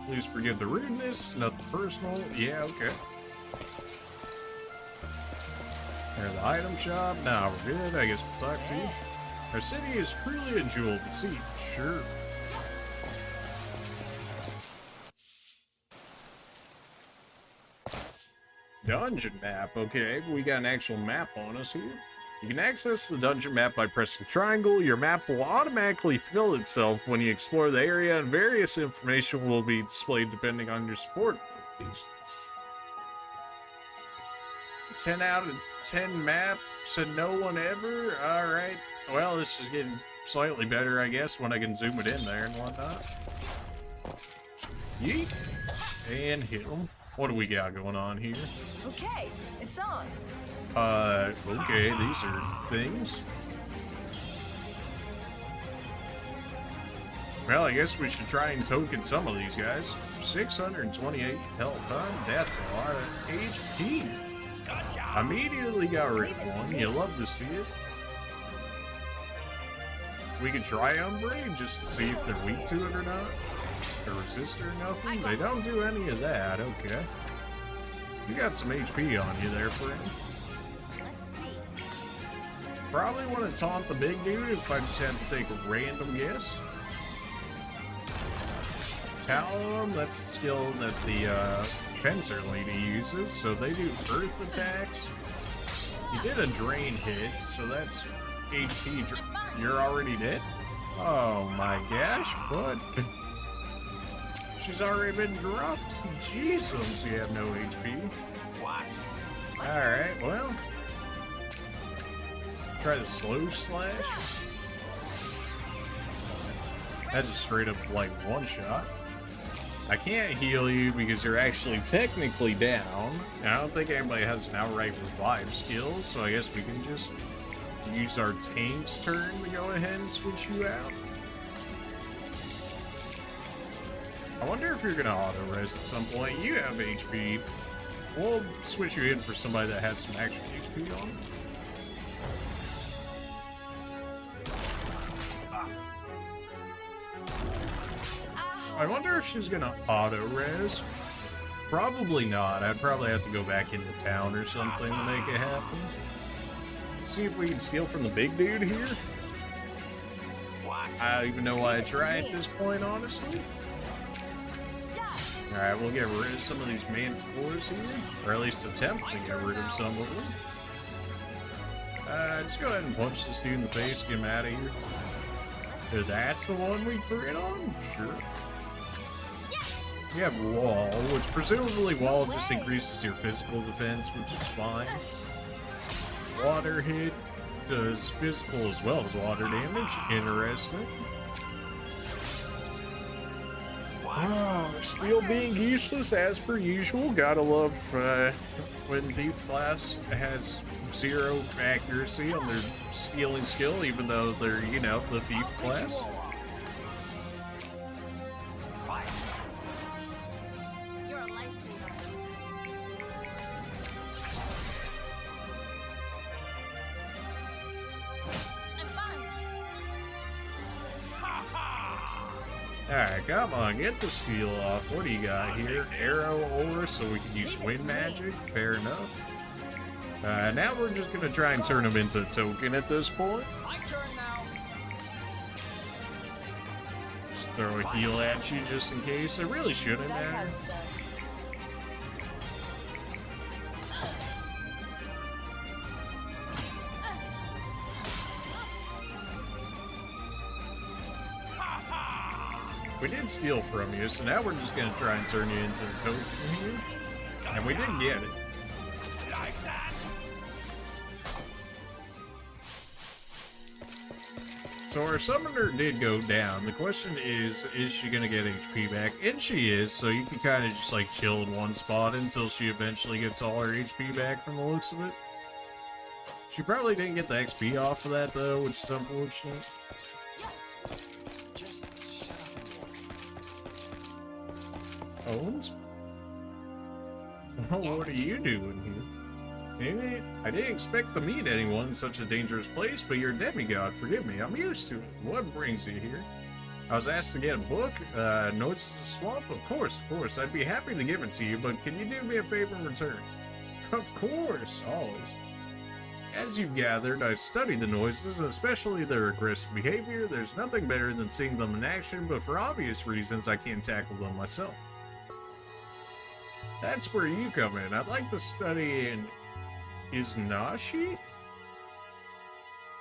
Please forgive the rudeness. Nothing personal. Yeah, okay. There's the item shop. Nah, we're good. I guess we'll talk to you. Our city is truly a jewel to see. Sure. Dungeon map. Okay, we got an actual map on us here. You can access the dungeon map by pressing triangle. Your map will automatically fill itself when you explore the area, and various information will be displayed depending on your support abilities. 10 out of 10 maps and no one ever? Alright. Well, this is getting slightly better, I guess, when I can zoom it in there and whatnot. Yeet. And hit them. What do we got going on here? Okay, it's on. Okay, these are things. Well, I guess we should try and token some of these guys. 628 health, huh? That's a lot of HP. Gotcha. Immediately got rid of one. You love to see it. We could try Umbre just to see if they're weak to it or not. Or resist or nothing. They don't do any of that. Okay. You got some HP on you there, friend. Probably want to taunt the big dude if I just had to take a random guess. Talon, that's the skill that the fencer lady uses, so they do earth attacks. You did a drain hit, so that's HP. You're already dead? Oh my gosh, bud. She's already been dropped. Jesus, you have no HP. What? Alright, well. Try the slow slash. That just straight up like one shot. I can't heal you because you're actually technically down. I don't think anybody has an outright revive skill, so I guess we can just use our tank's turn to go ahead and switch you out. I wonder if you're gonna auto-res at some point. You have HP. We'll switch you in for somebody that has some actual HP on them. I wonder if she's gonna auto-res. Probably not. I'd probably have to go back into town or something to make it happen. See if we can steal from the big dude here. I don't even know why I try at this point, honestly. Alright, we'll get rid of some of these manticores here. Or at least attempt to get rid of some of them. Just go ahead and punch this dude in the face, get him out of here. That's the one we crit on? Sure. You have Wall, which presumably Wall just increases your physical defense, which is fine. Water hit does physical as well as water damage. Interesting. Oh, steel being useless as per usual. Gotta love when Thief class has 0 accuracy on their stealing skill, even though they're, you know, the Thief class. You're a lifesaver. I'm fine. Alright, come on, get the steel off. What do you got here? Arrow ore, so we can use wind magic. Fair enough. Now we're just gonna try and turn him into a token at this point. My turn now. Just throw a heal at you just in case. I really shouldn't That's how have. it's done. We did steal from you, so now we're just gonna try and turn you into a token here. And we didn't get it. Like that. So our summoner did go down. The question is she gonna get HP back? And she is, so you can kind of just like chill in one spot until she eventually gets all her HP back from the looks of it. She probably didn't get the XP off of that though, which is unfortunate. Owens? Oh, what are you doing here? Maybe I didn't expect to meet anyone in such a dangerous place, but you're a demigod. Forgive me, I'm used to it. What brings you here? I was asked to get a book. Noises of Swamp? Of course. I'd be happy to give it to you, but can you do me a favor in return? Of course, always. As you've gathered, I've studied the noises, and especially their aggressive behavior. There's nothing better than seeing them in action, but for obvious reasons, I can't tackle them myself. That's where you come in. I'd like to study in Iznashi?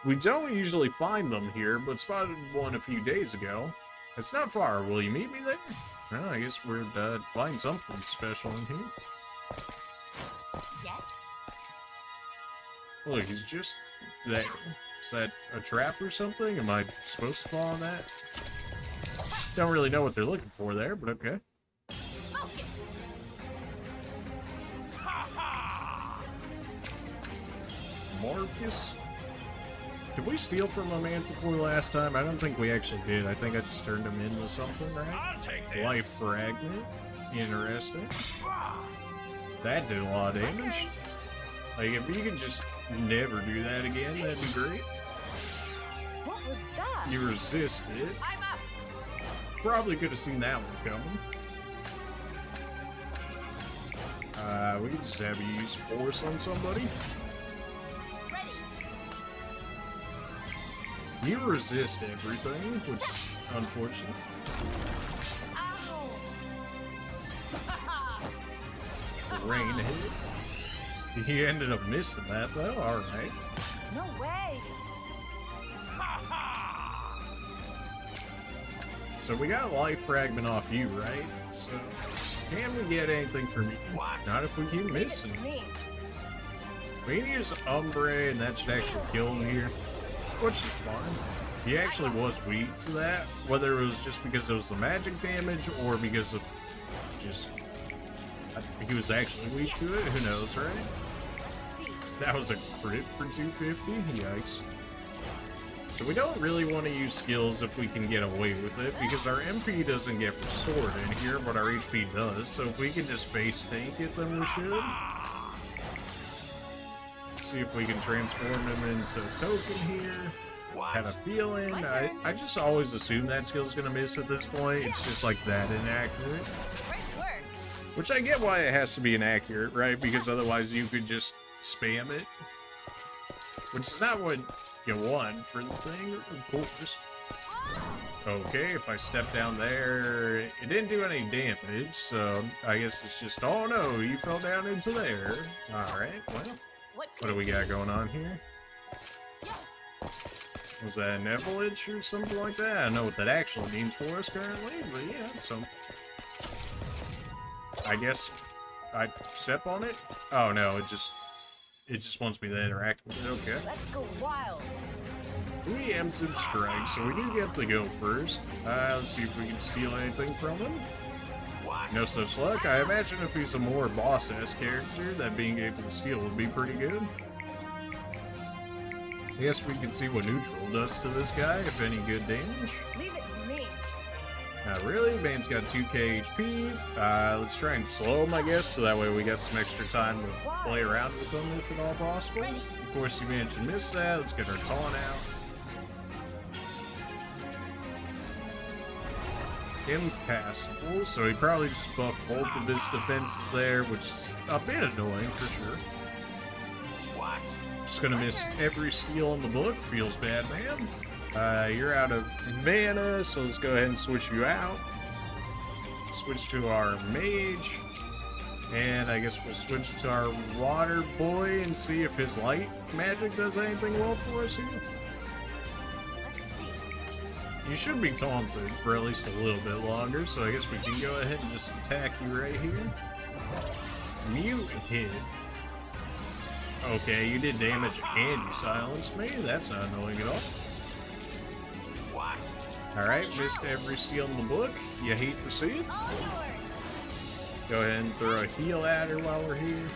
We don't usually find them here, but spotted one a few days ago. It's not far. Will you meet me there? Well, I guess we'd find something special in here. Yes. Look, he's just that. Is that a trap or something? Am I supposed to fall on that? Don't really know what they're looking for there, but okay. Focus. Marcus? Did we steal from a Manticore last time? I don't think we actually did. I think I just turned him into something, right? I'll take this. Life Fragment. Interesting. That did a lot of damage. Like, if you could just never do that again, that'd be great. What was that? You resisted. I'm up. Probably could have seen that one coming. We could just have you use force on somebody. Ready. You resist everything, which is unfortunate. Ow. Rain hit. He ended up missing that though. Alright. No way. So we got a life fragment off you, right? So can we get anything from you? Not if we keep missing. It's me. We can use Umbre and that should actually kill him here. Which is fine. He actually was weak to that. Whether it was just because it was the magic damage or because of just he was actually weak to it, who knows, right? That was a crit for 250? Yikes. So we don't really want to use skills if we can get away with it, because our MP doesn't get restored in here, but our HP does. So if we can just face tank it, then we should. See if we can transform him into a token here. Had a feeling. I just always assume that skill's gonna miss at this point. It's just like that inaccurate. Great work. Which I get why it has to be inaccurate, right? Because otherwise you could just spam it. Which is not what you want for the thing, of course. Okay, if I step down there, it didn't do any damage, so I guess it's just, oh no, you fell down into there. Alright, well, what do we got going on here? Was that an avalanche or something like that? I don't know what that actually means for us currently, but yeah, so... I guess I step on it? Oh no, it just wants me to interact with it, okay. Let's go wild. Preemptive strike, so we do get to go first. Let's see if we can steal anything from him. No such luck. I imagine if he's a more boss-ass character, that being able to steal would be pretty good. I guess we can see what neutral does to this guy, if any good damage. Leave it to me. Not really. Bane's got 2k HP. Let's try and slow him, I guess, so that way we got some extra time to play around with him if at all possible. Of course, you managed to miss that. Let's get our taunt out. Impassable, so he probably just buffed both of his defenses there, which is a bit annoying for sure. Just gonna miss every steal in the book. Feels bad, man. You're out of mana, so let's go ahead and switch you out. Switch to our mage, and I guess we'll switch to our water boy and see if his light magic does anything well for us here. You should be taunted for at least a little bit longer, so I guess we can go ahead and just attack you right here. Mute hit. Okay, you did damage and you silenced me. That's not annoying at all. Alright, missed every steal in the book. You hate to see it. Go ahead and throw a heal at her while we're here.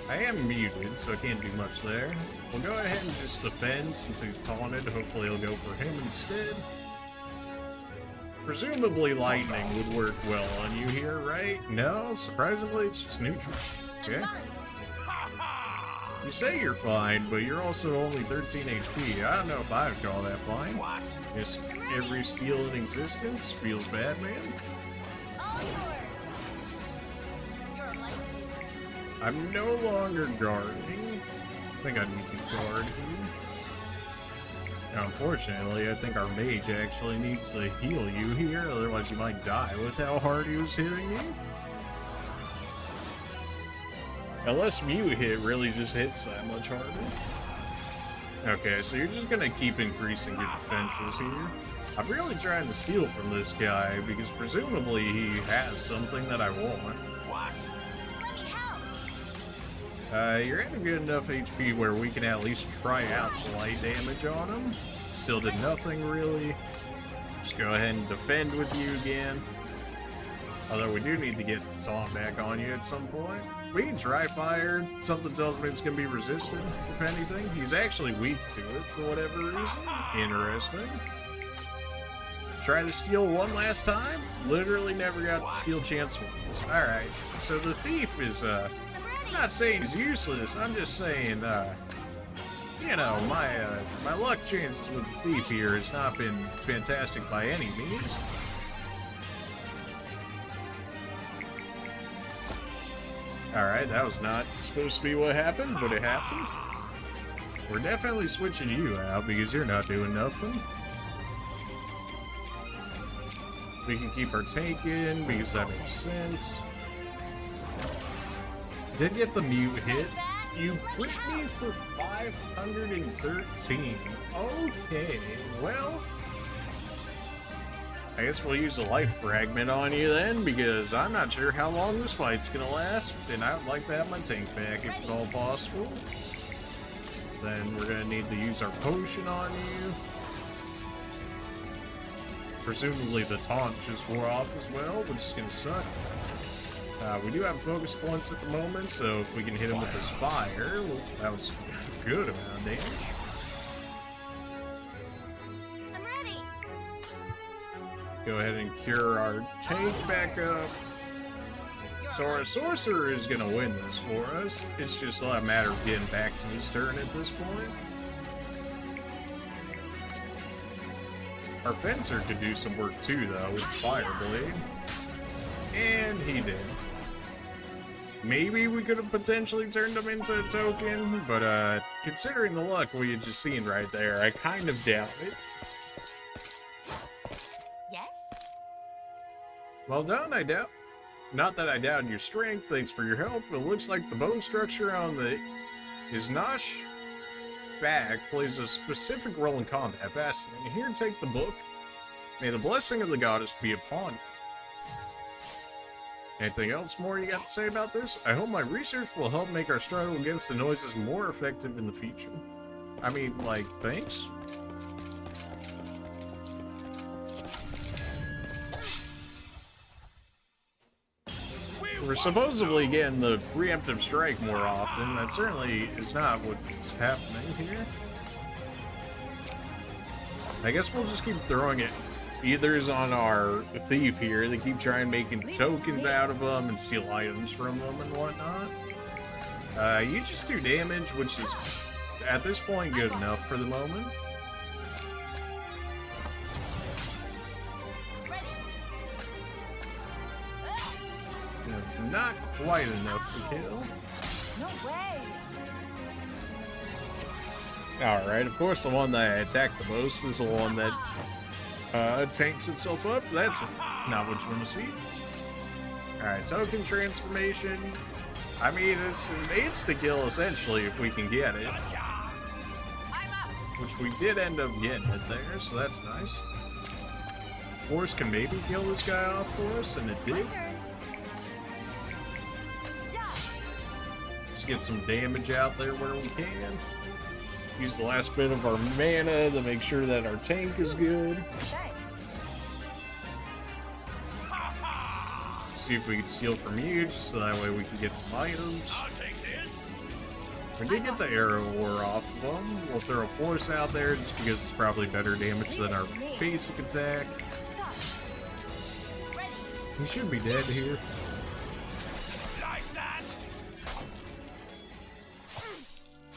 I am muted, so I can't do much there. We'll go ahead and just defend since he's taunted. Hopefully he'll go for him instead. Presumably lightning would work well on you here, right? No, surprisingly it's just neutral. Okay. You say you're fine, but you're also only 13 HP. I don't know if I would call that fine. Just every steal in existence feels bad, man. I'm no longer guarding. I think I need to guard here. Now, unfortunately, I think our mage actually needs to heal you here, otherwise you might die with how hard he was hitting you. Unless mute hit really just hits that much harder. Okay, so you're just gonna keep increasing your defenses here. I'm really trying to steal from this guy because presumably he has something that I want. You're at a good enough HP where we can at least try out the light damage on him. Still did nothing really. Just go ahead and defend with you again. Although we do need to get taunt back on you at some point. We can try fire. Something tells me it's going to be resistant, if anything. He's actually weak to it for whatever reason. Interesting. Try the steal one last time. Literally never got the steal chance once. Alright, so the thief is, I'm not saying he's useless, I'm just saying, you know, my luck chances with the thief here has not been fantastic by any means. Alright, that was not supposed to be what happened, but it happened. We're definitely switching you out because you're not doing nothing. We can keep our tank in because that makes sense. Did get the mute hit. You quit me for 513. Okay, well, I guess we'll use a life fragment on you then, because I'm not sure how long this fight's gonna last, and I would like to have my tank back if at all possible. Then we're gonna need to use our potion on you. Presumably the taunt just wore off as well, which is gonna suck. We do have focus points at the moment, so if we can hit him with this fire, well, that was a good amount of damage. I'm ready. Go ahead and cure our tank back up. So our sorcerer is going to win this for us. It's just a matter of getting back to his turn at this point. Our fencer could do some work too, though, with Fireblade. And he did. Maybe we could have potentially turned him into a token, but considering the luck we had just seen right there, I kind of doubt it. Yes? Well done, I doubt. Not that I doubt your strength, thanks for your help. It looks like the bone structure on the Isnash back plays a specific role in combat. Fascinating. Here, take the book. May the blessing of the goddess be upon you. Anything else more you got to say about this? I hope my research will help make our struggle against the noises more effective in the future. I mean, like, thanks? We're supposedly getting the preemptive strike more often. That certainly is not what's happening here. I guess we'll just keep throwing it. Either's on our thief here. They keep trying making tokens out of them and steal items from them and whatnot. You just do damage, which is, at this point, good enough for the moment. Not quite enough to kill. No way. Alright, of course the one that I attacked the most is the one that tanks itself up. That's not what you want to see. Alright, token transformation. I mean, it's an insta-kill essentially if we can get it. Which we did end up getting it there, so that's nice. Force can maybe kill this guy off for us, and it did. Let's get some damage out there where we can. Use the last bit of our mana to make sure that our tank is good. See if we can steal from you, just so that way we can get some items. We did get the arrow war off of them. We'll throw a force out there just because it's probably better damage than our basic attack. He should be dead here.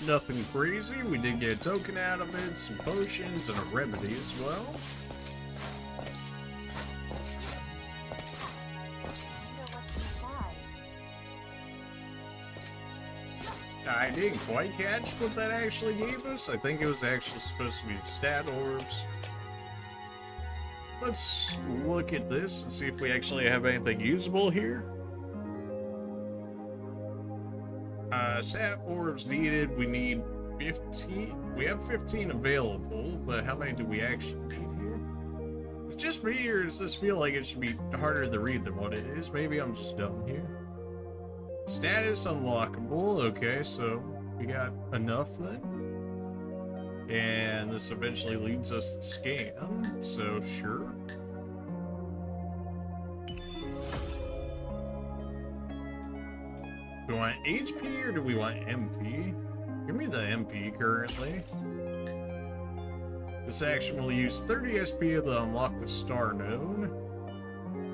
Nothing crazy. We did get a token out of it, some potions, and a remedy as well. I didn't quite catch what that actually gave us. I think it was actually supposed to be stat orbs. Let's look at this and see if we actually have anything usable here. Stat orbs needed. We need 15. We have 15 available, but how many do we actually need here? Is it just me, or does this feel like it should be harder to read than what it is? Maybe I'm just dumb here. Status unlockable. Okay, so we got enough then. And this eventually leads us to scan, so sure. Do we want HP or do we want MP? Give me the MP currently. This action will use 30 SP to unlock the star node.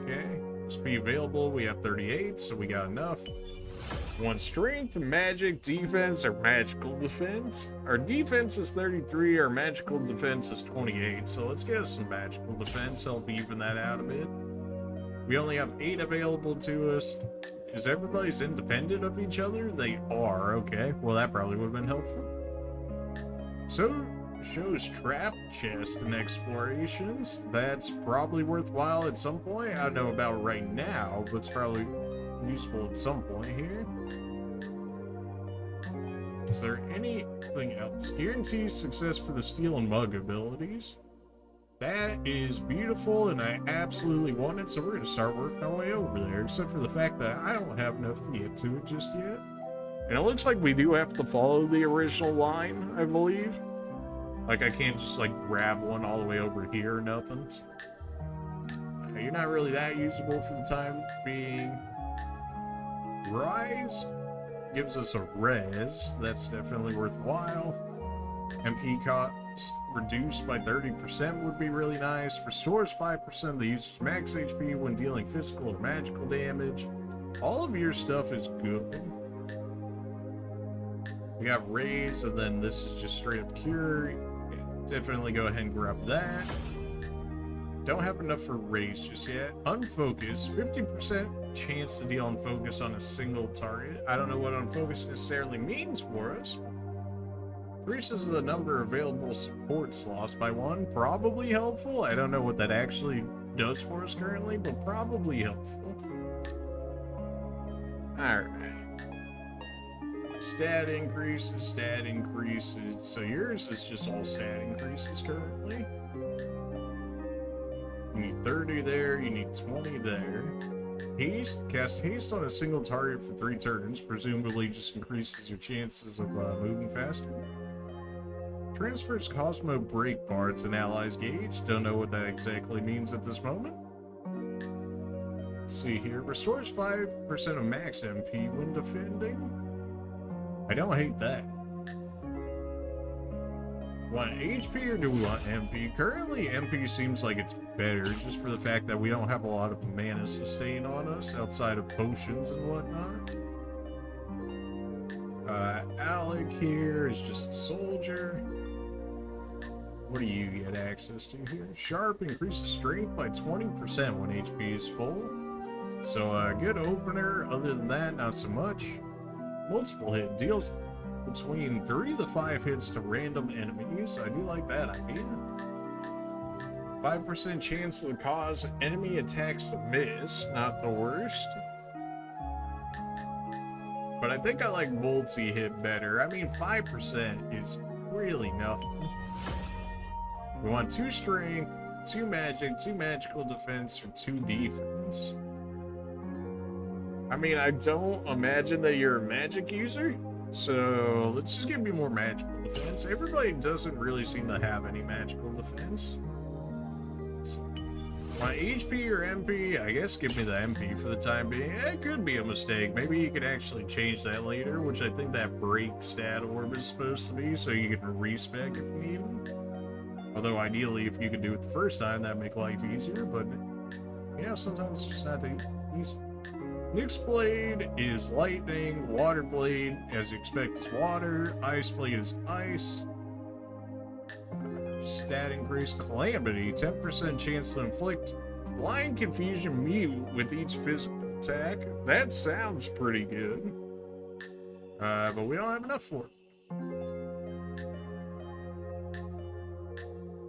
Okay, SP available, we have 38, so we got enough. One strength, magic, defense, or magical defense. Our defense is 33, our magical defense is 28, so let's get us some magical defense, help even that out a bit. We only have 8 available to us. Is everybody's independent of each other? They are, okay. Well, that probably would have been helpful. So, shows trap chest and explorations. That's probably worthwhile at some point. I don't know about right now, but it's probably useful at some point here. Is there anything else? Guarantees success for the steel and mug abilities. That is beautiful, and I absolutely want it, so we're going to start working our way over there, except for the fact that I don't have enough to get to it just yet. And it looks like we do have to follow the original line, I believe. Like, I can't just, like, grab one all the way over here or nothing. You're not really that usable for the time being. Rise gives us a res. That's definitely worthwhile. MP cost reduced by 30% would be really nice. Restores 5% of the user's max HP when dealing physical or magical damage. All of your stuff is good. We got raise, and then this is just straight up cure. Yeah, definitely go ahead and grab that. Don't have enough for raise just yet. Unfocus, 50% chance to deal unfocus on a single target. I don't know what unfocus necessarily means for us. Increases the number of available support slots by 1. Probably helpful. I don't know what that actually does for us currently, but probably helpful. Alright. Stat increases, stat increases. So yours is just all stat increases currently. You need 30 there, you need 20 there. Haste, cast haste on a single target for 3 turns, presumably just increases your chances of moving faster. Transfers Cosmo Break Bar to an ally's gauge. Don't know what that exactly means at this moment. Let's see here. Restores 5% of max MP when defending. I don't hate that. Want HP or do we want MP? Currently, MP seems like it's better, just for the fact that we don't have a lot of mana sustain on us outside of potions and whatnot. Alec here is just a soldier. What do you get access to here? Sharp increases strength by 20% when HP is full. So a good opener. Other than that, not so much. Multiple hit deals between 3 to 5 hits to random enemies. I do like that idea. 5% chance to cause enemy attacks to miss. Not the worst. But I think I like multi-hit better. I mean, 5% is really nothing. We want 2 strength, 2 magic, 2 magical defense, or 2 defense. I mean, I don't imagine that you're a magic user, so let's just give me more magical defense. Everybody doesn't really seem to have any magical defense. So, my HP or MP, I guess give me the MP for the time being. It could be a mistake. Maybe you could actually change that later, which I think that break stat orb is supposed to be, so you can respec if you need them. Although ideally, if you could do it the first time, that'd make life easier, but you know, sometimes it's just not that easy. Nyx Blade is lightning, Water Blade, as you expect, is water, Ice Blade is ice. Stat increase, Calamity, 10% chance to inflict blind confusion mute with each physical attack. That sounds pretty good. But we don't have enough for it.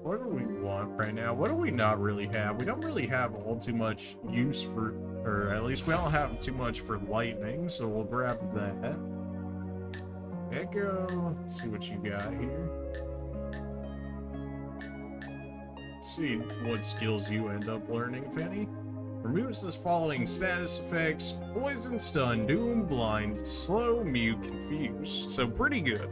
What do we want right now? What do we not really have? We don't really have all too much use for, or at least we don't have too much for lightning, so we'll grab that. Echo, let's see what you got here. Let's see what skills you end up learning, if any. Removes the following status effects: poison, stun, doom, blind, slow, mute, confuse. So pretty good.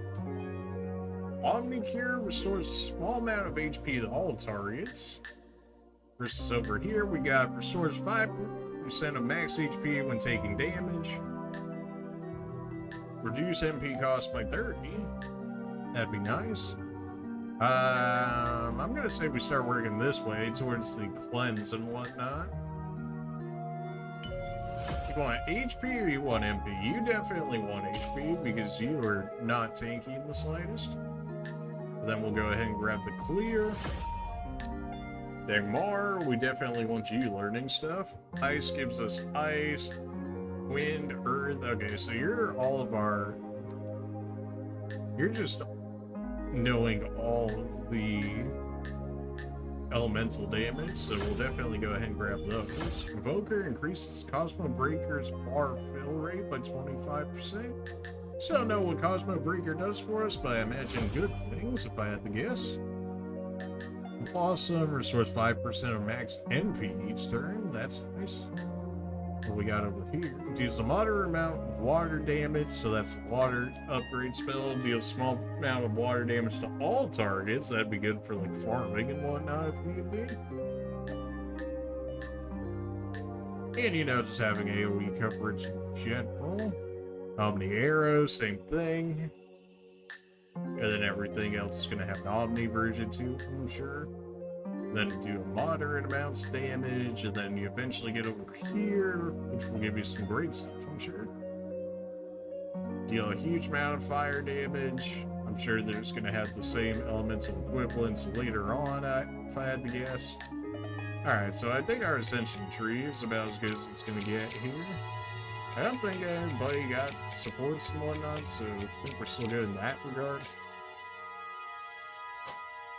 Omnicure restores a small amount of HP to all targets. Versus over here, we got restores 5% of max HP when taking damage. Reduce MP cost by 30. That'd be nice. I'm gonna say we start working this way towards the cleanse and whatnot. You want HP or you want MP? You definitely want HP because you are not tanky in the slightest. Then we'll go ahead and grab the clear. Dagmar, we definitely want you learning stuff. Ice gives us ice. Wind, earth. Okay, so you're all of our... You're just knowing all of the elemental damage, so we'll definitely go ahead and grab those. Invoker increases Cosmo Breaker's bar fill rate by 25%. So I don't know what Cosmo Breaker does for us, but I imagine good things if I had to guess. Blossom restores 5% of max NP each turn. That's nice. What we got over here? Deals a moderate amount of water damage, so that's a water upgrade spell. Deals a small amount of water damage to all targets. That'd be good for like farming and whatnot if need be. And you know, just having AoE coverage in general. Omni Arrow, same thing. And then everything else is going to have an Omni version too, I'm sure. Then do a moderate amounts of damage, and then you eventually get over here, which will give you some great stuff, I'm sure. Deal a huge amount of fire damage. I'm sure there's going to have the same elemental equivalents later on, if I had to guess. Alright, so I think our Ascension tree is about as good as it's going to get here. I don't think anybody got supports and whatnot, so I think we're still good in that regard.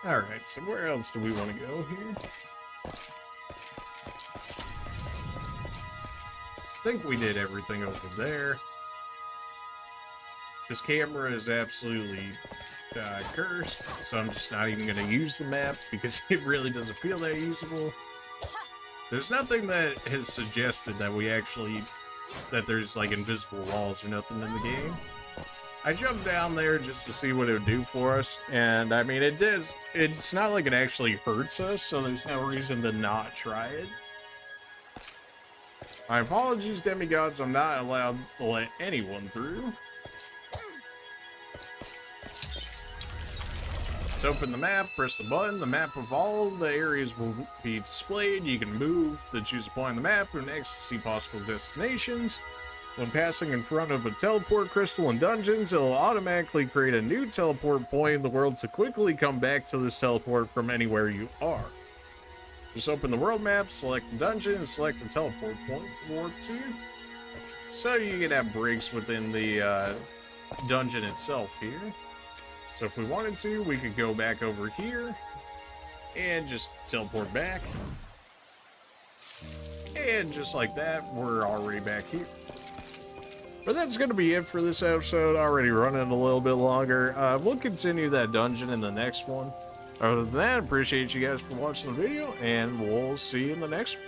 Alright, so where else do we want to go here? I think we did everything over there. This camera is absolutely cursed, so I'm just not even going to use the map because it really doesn't feel that usable. There's nothing that has suggested that that there's like invisible walls or nothing in the game. I jumped down there just to see what it would do for us, and I mean, it did. It's not like it actually hurts us, so there's no reason to not try it. My apologies, demigods, I'm not allowed to let anyone through. Let's open the map, press the button, the map of all the areas will be displayed. You can move to choose a point on the map and next to see possible destinations. When passing in front of a teleport crystal in dungeons, it will automatically create a new teleport point in the world to quickly come back to this teleport from anywhere you are. Just open the world map, select the dungeon, and select the teleport point to warp to. So you can have breaks within the dungeon itself here. So if we wanted to, we could go back over here and just teleport back. And just like that, we're already back here. But that's going to be it for this episode. Already running a little bit longer. We'll continue that dungeon in the next one. Other than that, appreciate you guys for watching the video, and we'll see you in the next one.